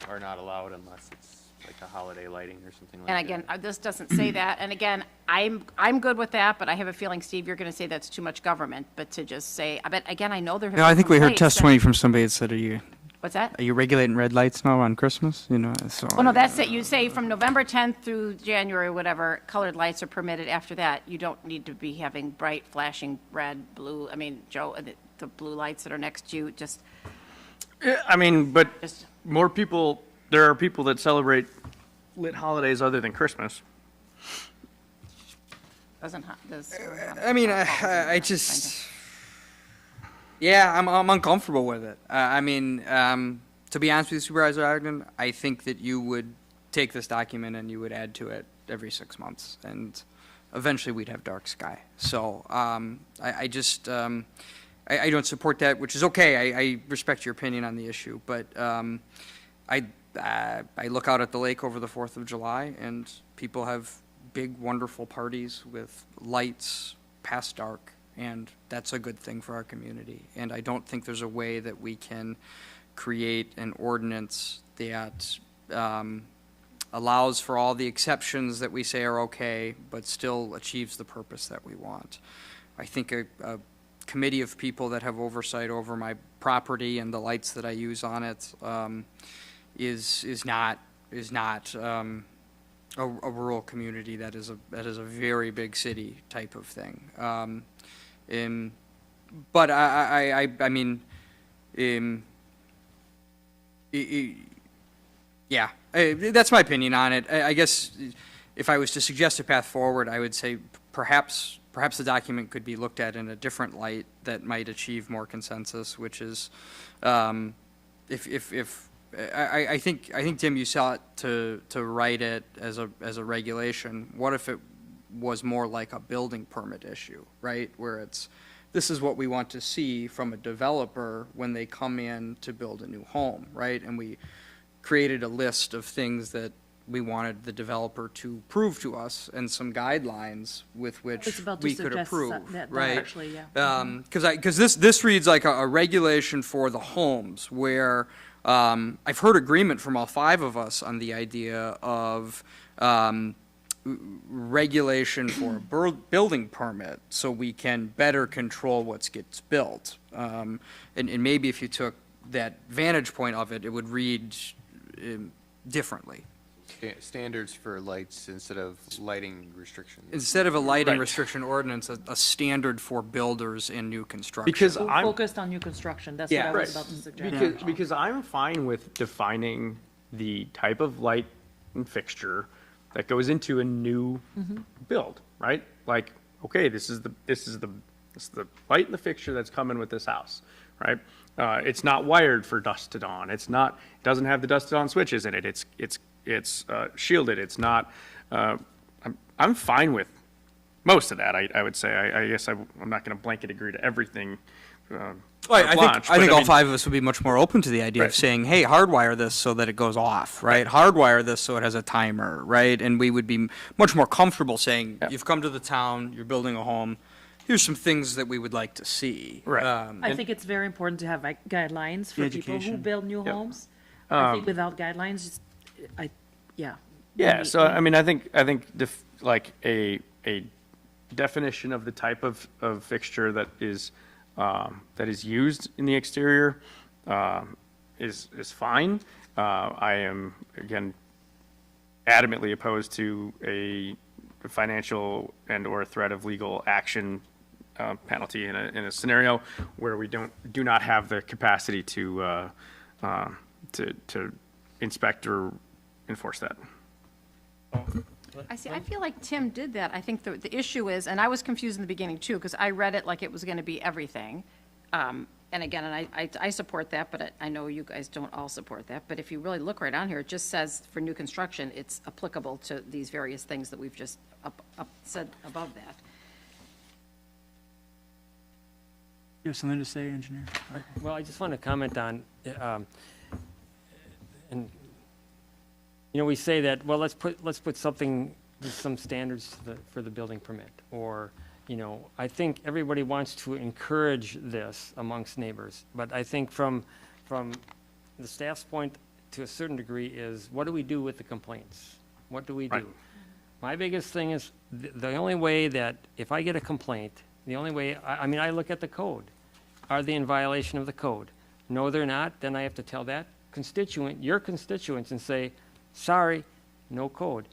are not allowed unless it's like a holiday lighting or something like that. And again, this doesn't say that, and again, I'm good with that, but I have a feeling, Steve, you're gonna say that's too much government, but to just say, but again, I know there have No, I been think we heard complaints that- testimony from somebody that said, What's that? are you regulating red lights now on Christmas? So. Well, no, that's it, you say from November 10th through January, whatever, colored lights are permitted. After that, you don't need to be having bright flashing red, blue, I mean, Joe, the blue lights that are next to you, just, I mean, but Just- there are people that celebrate lit holidays other than Christmas. doesn't, does. I mean, I just, yeah, I'm uncomfortable with it. I mean, to be honest with you, Supervisor Ogden, I think that you would take this document and you would add to it every 6 months, and eventually we'd have dark sky. So I just, I don't support that, which is okay. I respect your opinion on the issue, but I look out at the lake over the 4th of July, and people have big, wonderful parties with lights past dark, and that's a good thing for our community. And I don't think there's a way that we can create an ordinance that allows for all the exceptions that we say are okay, but still achieves the purpose that we want. I think a committee of people that have oversight over my property and the lights that I use on it is not a rural community. That is a very big city type of thing. But I mean, yeah, that's my opinion on it. I guess if I was to suggest a path forward, I would say perhaps the document could be looked at in a different light that might achieve more consensus, which is, I think, Tim, you sought to write it as a regulation. What if it was more like a building permit issue, right? Where this is what we want to see from a developer when they come in to build a new home, right? And we created a list of things that we wanted the developer to prove to us and some guidelines with I was which about to we could suggest approve, that right? actually, yeah. Because this reads like a regulation for the homes where I've heard agreement from all 5 of us on the idea of regulation for a building permit so we can better control what gets built. And maybe if you took that vantage point of it, it would read differently. Standards for lights instead of lighting restrictions. Instead of a lighting Right. restriction ordinance, a standard for builders in new construction. Because We're I'm, focused on new construction, that's what Yeah. I was right, about to suggest. because I'm fine with defining the type of light and fixture that goes into a new build, right? Like, okay, this is the light and the fixture that's coming with this house, right? It's not wired for dusk to dawn. It doesn't have the dusk to dawn switches in it. It's shielded. It's not. I'm fine with most of that. I would say. I guess I'm not going to blanket agree to everything. I think all 5 of us would be much more open to the idea of Right. saying, hey, hardwire this so that it goes off, right? Hardwire this so it has a timer, right? And we would be much more comfortable saying, Yeah. you've come to the town, you're building a home, here's some things that we would like to see. Right. I think it's very important to have like guidelines for people who Education. build new Yep. homes. I think without guidelines, yeah. Yeah, so I mean, I think like a definition of the type of fixture that is used in the exterior is fine. I am, again, adamantly opposed to a financial and/or threat of legal action penalty in a scenario where we do not have the capacity to inspect or enforce that. I feel like Tim did that. I think the issue is, and I was confused in the beginning too, because I read it like it was going to be everything. And again, I support that, but I know you guys don't all support that. But if you really look right on here, it just says for new construction, it's applicable to these various things that we've just said above that. You have something to say, engineer? Well, I just want to comment on, and, you know, we say that, well, let's put something, some standards for the building permit, or, you know, I think everybody wants to encourage this amongst neighbors, but I think from the staff's point, to a certain degree, is what do we do with the complaints? What do we do? Right. My biggest thing is, the only way that, if I get a complaint, the only way, I mean, I look at the code. Are they in violation of the code? No, they're not, then I have to tell that constituent, your constituents, and say, sorry, no code.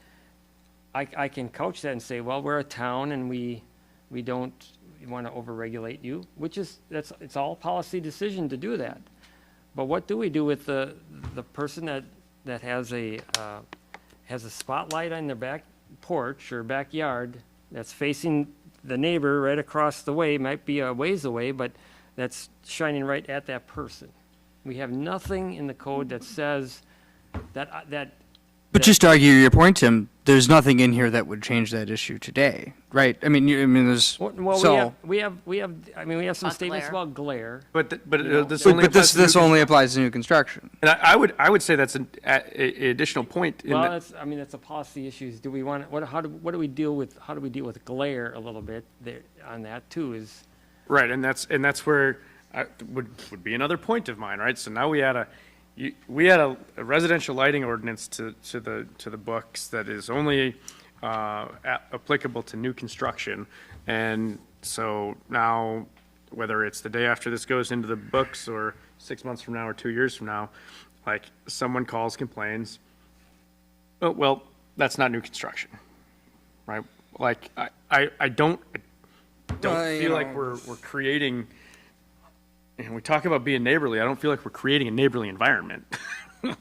I can couch that and say, well, we're a town and we don't want to overregulate you, which is, it's all policy decision to do that. But what do we do with the person that has a spotlight on their back porch or backyard that's facing the neighbor right across the way, might be a ways away, but that's shining right at that person? We have nothing in the code that says that But just to argue your point, Tim, there's nothing in here that would change that issue today, right? I mean, there's, Well, so, we have, I mean, we have some About statements glare. about glare. But this but only applies to this new only applies to new construction. And I would say that's an additional point in Well, that, that's, I mean, that's a policy issues. Do we want, how do we deal with glare a little bit there on that too is, right, and that's where would be another point of mine, right? So now we add a residential lighting ordinance to the books that is only applicable to new construction. And so now, whether it's the day after this goes into the books or 6 months from now or 2 years from now, like someone calls, complains, oh, well, that's not new construction, right? Like, I don't Well, you feel like know, we're creating, and we talk about being neighborly, I don't feel like we're creating a neighborly environment.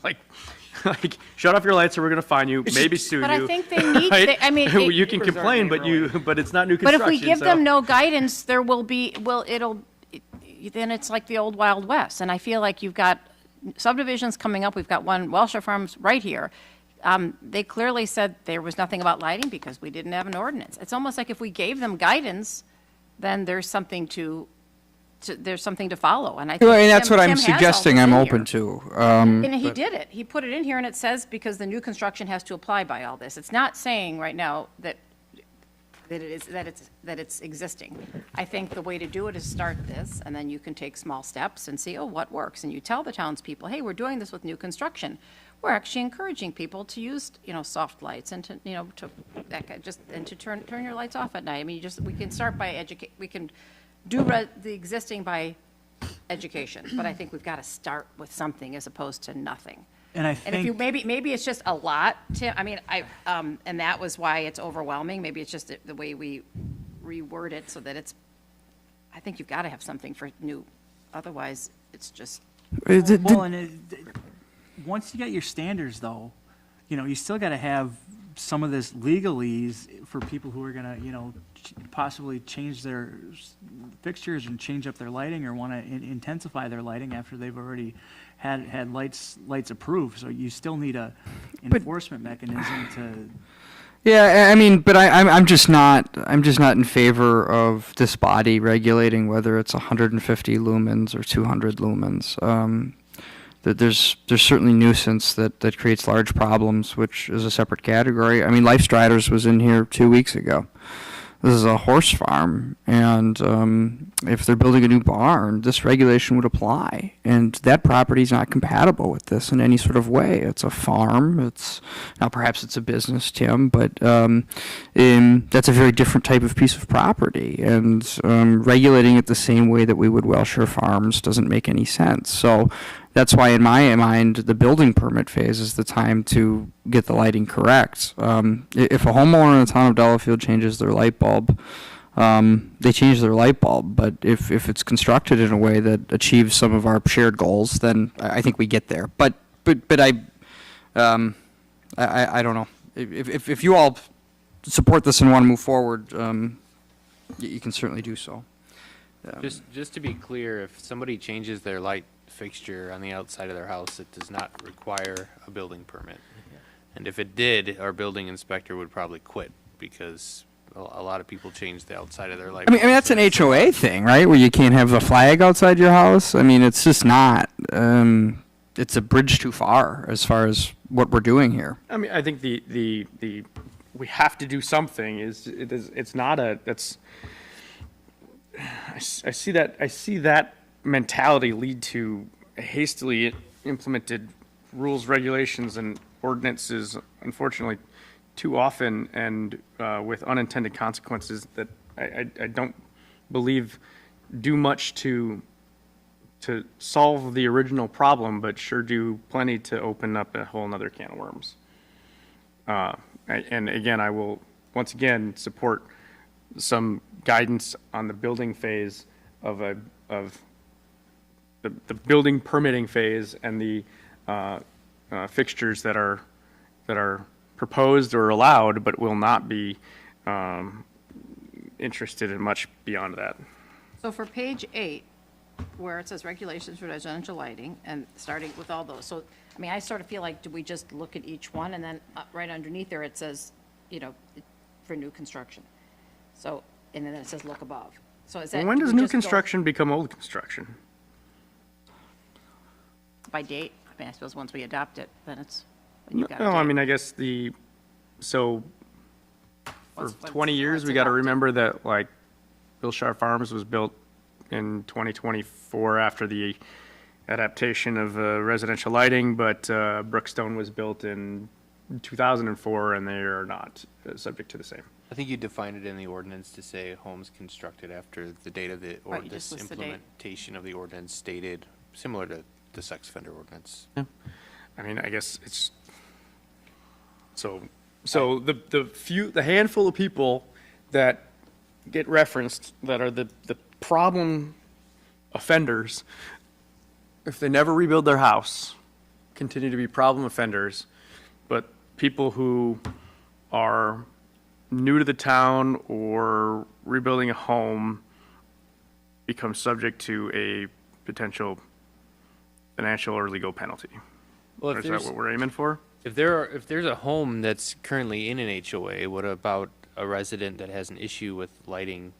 Like, shut off your lights or we're gonna fine you, maybe sue you. But I think they need, right? I mean, You can Neighbors aren't complain, but it's not new but construction. if we give so- them no guidance, there will be, then it's like the old Wild West. And I feel like you've got subdivisions coming up. We've got one, Welsher Farms, right here. They clearly said there was nothing about lighting because we didn't have an ordinance. It's almost like if we gave them guidance, then there's something to follow. And I think Well, and that's Tim- what Tim I'm has all suggesting this I'm in open here. to. And he did it. He put it in here and it says because the new construction has to apply by all this. It's not saying right now that it's existing. I think the way to do it is start this, and then you can take small steps and see, oh, what works? And you tell the townspeople, hey, we're doing this with new construction. We're actually encouraging people to use, soft lights and to, to turn your lights off at night. I mean, we can start by we can do the existing by education, but I think we've got to start with something as opposed to nothing. And I And if you, think, maybe it's just a lot, Tim, I mean, and that was why it's overwhelming, maybe it's just the way we reword it so that I think you've got to have something for new, otherwise, it's just, well, once you get your standards though, you still gotta have some of this legalese for people who are gonna, possibly change their fixtures and change up their lighting or wanna intensify their lighting after they've already had lights approved. So you still need a enforcement mechanism to. Yeah, I mean, but I'm just not in favor of this body regulating whether it's 150 lumens or 200 lumens. That there's certainly nuisance that creates large problems, which is a separate category. I mean, Life Striders was in here 2 weeks ago. This is a horse farm, and if they're building a new barn, this regulation would apply. And that property is not compatible with this in any sort of way. It's a farm. Now perhaps it's a business, Tim, but that's a very different type of piece of property. And regulating it the same way that we would Welsher Farms doesn't make any sense. So that's why, in my mind, the building permit phase is the time to get the lighting correct. If a homeowner in the town of Delafield changes their light bulb, they change their light bulb. But if it's constructed in a way that achieves some of our shared goals, then I think we get there. But I don't know. If you all support this and want to move forward, you can certainly do so. Just to be clear, if somebody changes their light fixture on the outside of their house, it does not require a building permit. And if it did, our building inspector would probably quit because a lot of people change the outside of their light. I mean that's an HOA thing, right? Where you can't have a flag outside your house. I mean, it's just not. It's a bridge too far as what we're doing here. I mean, I think the we have to do something it's not a, that's, I see that mentality lead to hastily implemented rules, regulations, and ordinances, unfortunately, too often, and with unintended consequences that I don't believe do much to solve the original problem, but sure do plenty to open up a whole nother can of worms. And again, I will once again support some guidance on the building phase of the building permitting phase and the fixtures that are proposed or allowed, but will not be interested in much beyond that. so for page 8, where it says regulations for residential lighting, and starting with all those, so I mean, I sort of feel like, do we just look at each one, and then right underneath there, it says, for new construction. So, and then it says look above. So is that? When do does we new just go construction become old construction? by date? I mean, I suppose once we adopt it, then it's, then you've got a No, I date. mean, I guess so for Once- 20 years, once we got to adopted. remember that, like, Wilshire Farms was built in 2024 after the adaptation of residential lighting, but Brookstone was built in 2004, and they are not subject to the same. I think you defined it in the ordinance to say homes constructed after the date of the, or Right, you just this list the date. implementation of the ordinance stated, similar to the sex offender ordinance. I mean, I guess it's, so the handful of people that get referenced that are the problem offenders, if they never rebuild their house, continue to be problem offenders, but people who are new to the town or rebuilding a home become subject to a potential financial or legal penalty. Well, Is that what we're aiming for? if there's a home that's currently in an HOA, what about a resident that has an issue with lighting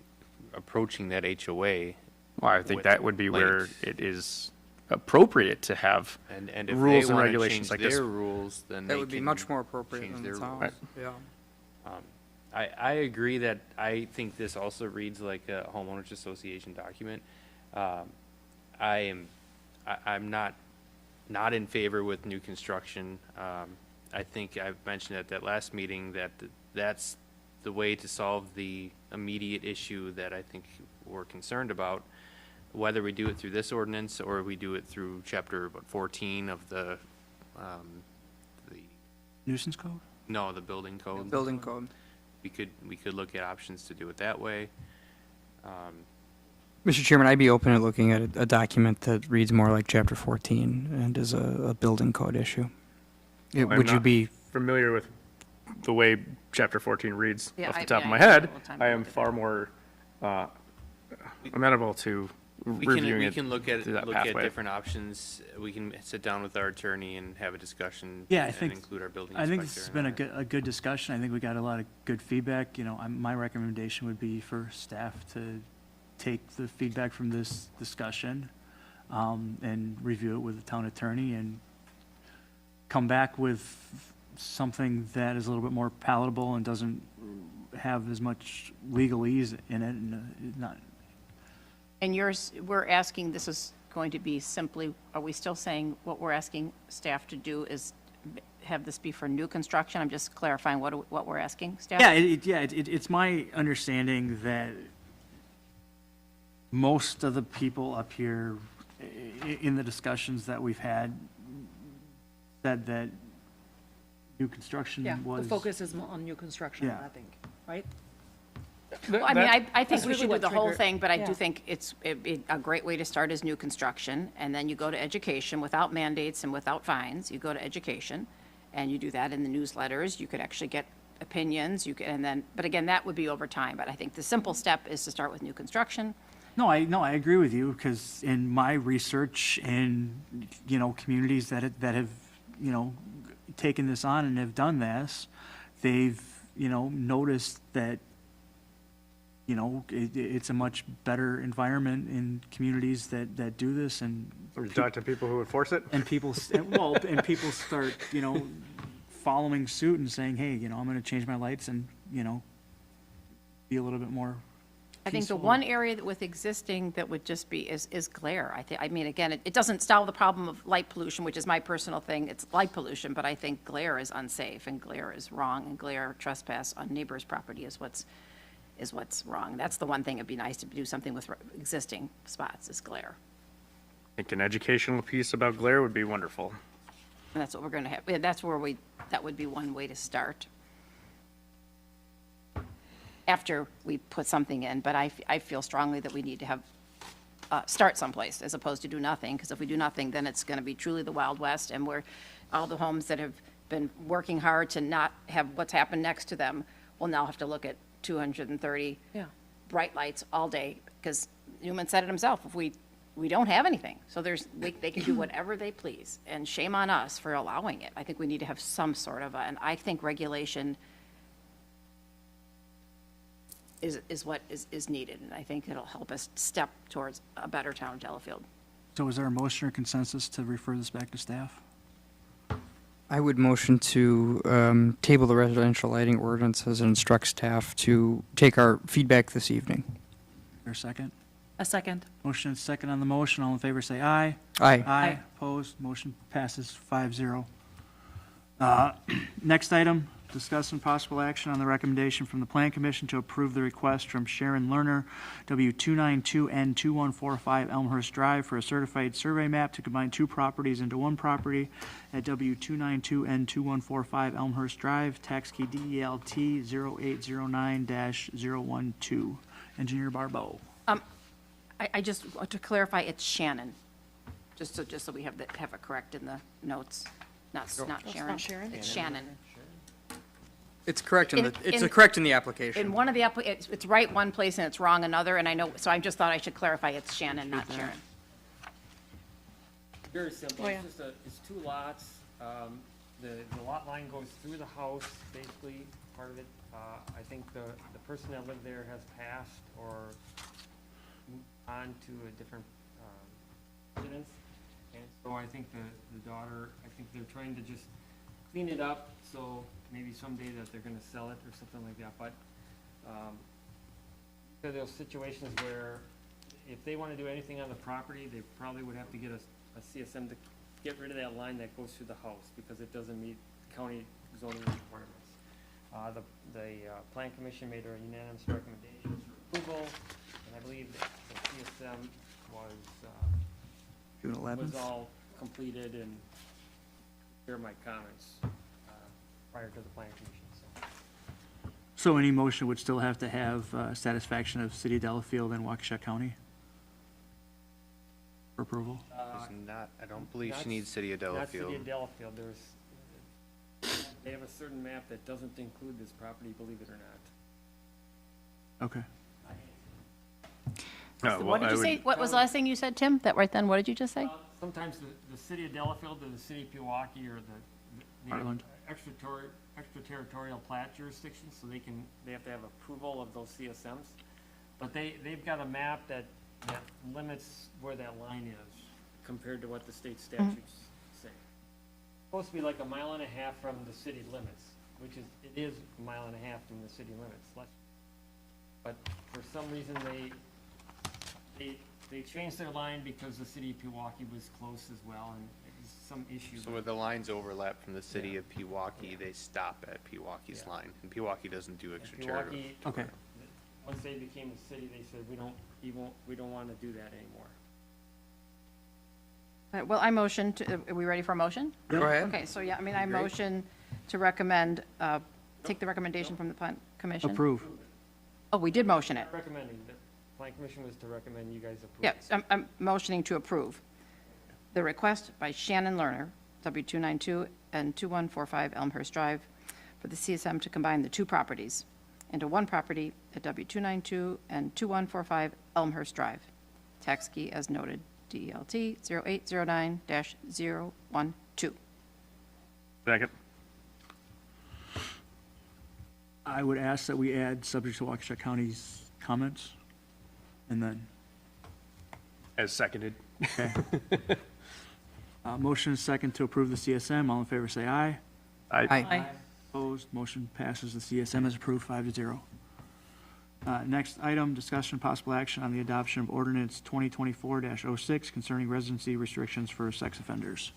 approaching that HOA? Well, I think With that would be where lights. it is appropriate to have And if rules they and wanna regulations change like this. their rules, then That they would be can much more appropriate change than their the rules. town. Right. Yeah. I agree that I think this also reads like a homeowners association document. I'm not in favor with new construction. I think I've mentioned at that last meeting that that's the way to solve the immediate issue that I think we're concerned about. Whether we do it through this ordinance or we do it through chapter 14 of the Nuisance code? no, the building code. Building code. We could look at options to do it that way. Mr. Chairman, I'd be open to looking at a document that reads more like Chapter 14 and is a building code issue. I'm Would you not be, familiar with the way Chapter 14 reads Yeah, off the I- top yeah, of my I spent a head. little time I am looking at far more amenable to reviewing We it can look at through that pathway. different options. We can sit down with our attorney and have a discussion. Yeah, I and think, include our building I think this has inspector been in that. a good discussion. I think we got a lot of good feedback. My recommendation would be for staff to take the feedback from this discussion and review it with the town attorney and come back with something that is a little bit more palatable and doesn't have as much legalese in it and not, And we're asking, this is going to be simply, are we still saying what we're asking staff to do is have this be for new construction? I'm just clarifying what we're asking staff? Yeah, it's my understanding that most of the people up here in the discussions that we've had said that new construction Yeah, was. the focus is on new construction, Yeah. I think, right? Well, I mean, I think That's we really should do what the whole triggered- thing, but I do yeah. think a great way to start is new construction, and then you go to education without mandates and without fines. You go to education, and you do that in the newsletters. You could actually get opinions, but again, that would be over time. But I think the simple step is to start with new construction. No, I agree with you, because in my research and, communities that have, taken this on and have done this, they've, noticed that, it's a much better environment in communities that do this and. Or you talk to people who enforce it? And people, and people start, following suit and saying, hey, I'm gonna change my lights and, be a little bit more I think the peaceful. one area that with existing that would just be is glare. I mean, again, it doesn't solve the problem of light pollution, which is my personal thing. It's light pollution, but I think glare is unsafe and glare is wrong, and glare trespass on neighbor's property is what's wrong. That's the one thing it'd be nice to do something with existing spots is glare. I think an educational piece about glare would be wonderful. And that's what we're gonna have. That would be one way to start. After we put something in, but I feel strongly that we need to have, start someplace as opposed to do nothing, because if we do nothing, then it's gonna be truly the Wild West, and where all the homes that have been working hard to not have what's happened next to them will now have to look at 230 Yeah. bright lights all day, because Newman said it himself, if we we don't have anything. So they can do whatever they please, and shame on us for allowing it. I think we need to have some sort of and I think regulation is what is needed, and I think it'll help us step towards a better town of Delafield. So is there a motion or consensus to refer this back to staff? I would motion to table the residential lighting ordinances and instruct staff to take our feedback this evening. Is there a second? A second. Motion is second on the motion. All in favor, say aye. Aye. Aye. Opposed, motion passes 5-0. Next item, discuss and possible action on the recommendation from the Plan Commission to approve the request from Sharon Lerner, W292N2145 Elmhurst Drive, for a certified survey map to combine two properties into one property at W292N2145 Elmhurst Drive, tax key DELT 0809-012. Engineer Barbeau. I just want to clarify, it's Shannon, just so we have it correct in the notes, not Sharon. Sharon? It's Shannon. It's correct In- it's in- correct in the In application. one of the, it's right one place and it's wrong another, and I know, so I just thought I should clarify, it's Shannon, not Sharon. Very simple, Oh, yeah. it's two lots. The lot line goes through the house, basically, part of it. I think the person that lived there has passed or moved on to a different residence. And so I think the daughter, I think they're trying to just clean it up, so maybe someday that they're gonna sell it or something like that. But there are those situations where if they wanna do anything on the property, they probably would have to get a CSM to get rid of that line that goes through the house, because it doesn't meet county zoning requirements. The Plan Commission made a unanimous recommendation for approval, and I believe that the CSM June 11th. was all completed, and here are my comments prior to the Plan Commission, so. So any motion would still have to have satisfaction of City of Delafield and Waukesha County for approval? I don't believe she Not- needs City of Not City of Delafield. Delafield, they have a certain map that doesn't include this property, believe it or not. Okay. What did you say, what was the last thing you said, Tim? That right then, what did you just say? Sometimes the city of Delafield or the city of Pewaukee or the Heartland. extraterritorial plat jurisdictions, so they have to have approval of those CSMs. But they've got a map that limits where that line is compared to what the state statutes say. Supposed to be like 1.5 miles from the city limits, which it is 1.5 miles from the city limits. But for some reason, they changed their line because the city of Pewaukee was close as well, and it was some issue. So where the lines overlap from the city of Pewaukee, they stop at Pewaukee's Yeah. line. And Pewaukee doesn't do And extraterritorial. Pewaukee, Okay. once they became a city, they said, we don't want to do that anymore. All right, well, I motion to, are we ready for a motion? Go ahead. Okay, so yeah, I mean, I motion to recommend, take the recommendation from the Plan Commission. Approve. Oh, we did motion it. Recommending, the Plan Commission was to recommend you guys approve. Yeah, this. I'm motioning to approve the request by Shannon Lerner, W292 and 2145 Elmhurst Drive, for the CSM to combine the two properties into one property at W292 and 2145 Elmhurst Drive. Tax key as noted, DELT 0809-012. Second. I would ask that we add subject to Waukesha County's comments, and then, As seconded. okay. Motion is second to approve the CSM. All in favor, say aye. Aye. Opposed, motion passes. The CSM is approved 5-0. Next item, discussion and possible action on the adoption of ordinance 2024-06 concerning residency restrictions for sex offenders.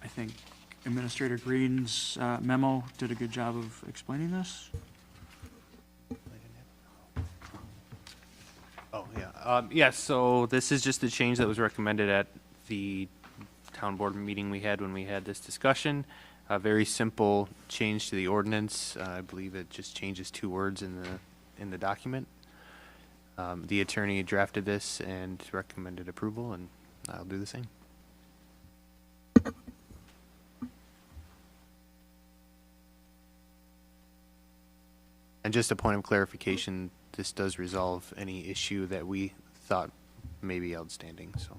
I think Administrator Green's memo did a good job of explaining this. Oh, yeah. Yes, so this is just a change that was recommended at the town board meeting we had when we had this discussion. A very simple change to the ordinance. I believe it just changes 2 words in the document. The attorney drafted this and recommended approval, and I'll do the same. And just a point of clarification, this does resolve any issue that we thought may be outstanding, so.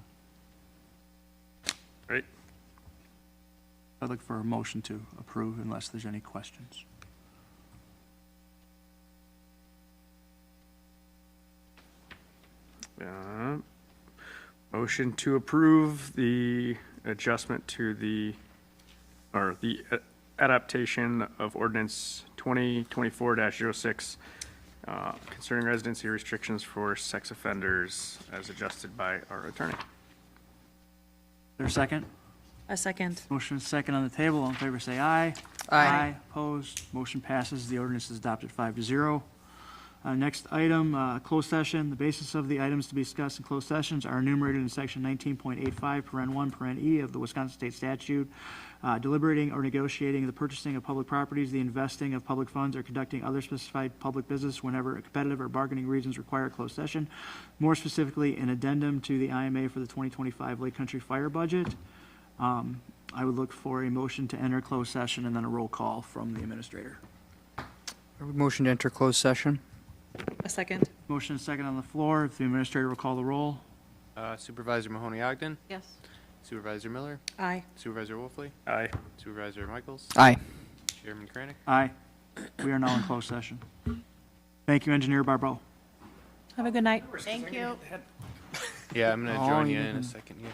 Right? I'd look for a motion to approve unless there's any questions. Motion to approve the adjustment to the adaptation of ordinance 2024-06 concerning residency restrictions for sex offenders as adjusted by our attorney. There a second? A second. Motion is second on the table. All in favor, say aye. Aye. Opposed, motion passes. The ordinance is adopted 5-0. Next item, closed session. The basis of the items to be discussed in closed sessions are enumerated in section 19.85, paren 1, paren E of the Wisconsin State Statute. Deliberating or negotiating the purchasing of public properties, the investing of public funds, or conducting other specified public business whenever competitive or bargaining reasons require a closed session. More specifically, an addendum to the IMA for the 2025 Lake Country Fire budget. I would look for a motion to enter closed session and then a roll call from the administrator. Motion to enter closed session? A second. Motion is second on the floor. If the administrator will call the roll. Supervisor Mahoney-Ogden, Yes. Supervisor Miller, Aye. Supervisor Wolfley, Aye. Supervisor Michaels, Aye. Chairman Kranek. Aye. We are now in closed session. Thank you, Engineer Barbeau. Have a good night. Thank you. Yeah, I'm gonna Oh, join you you in a didn't- second here.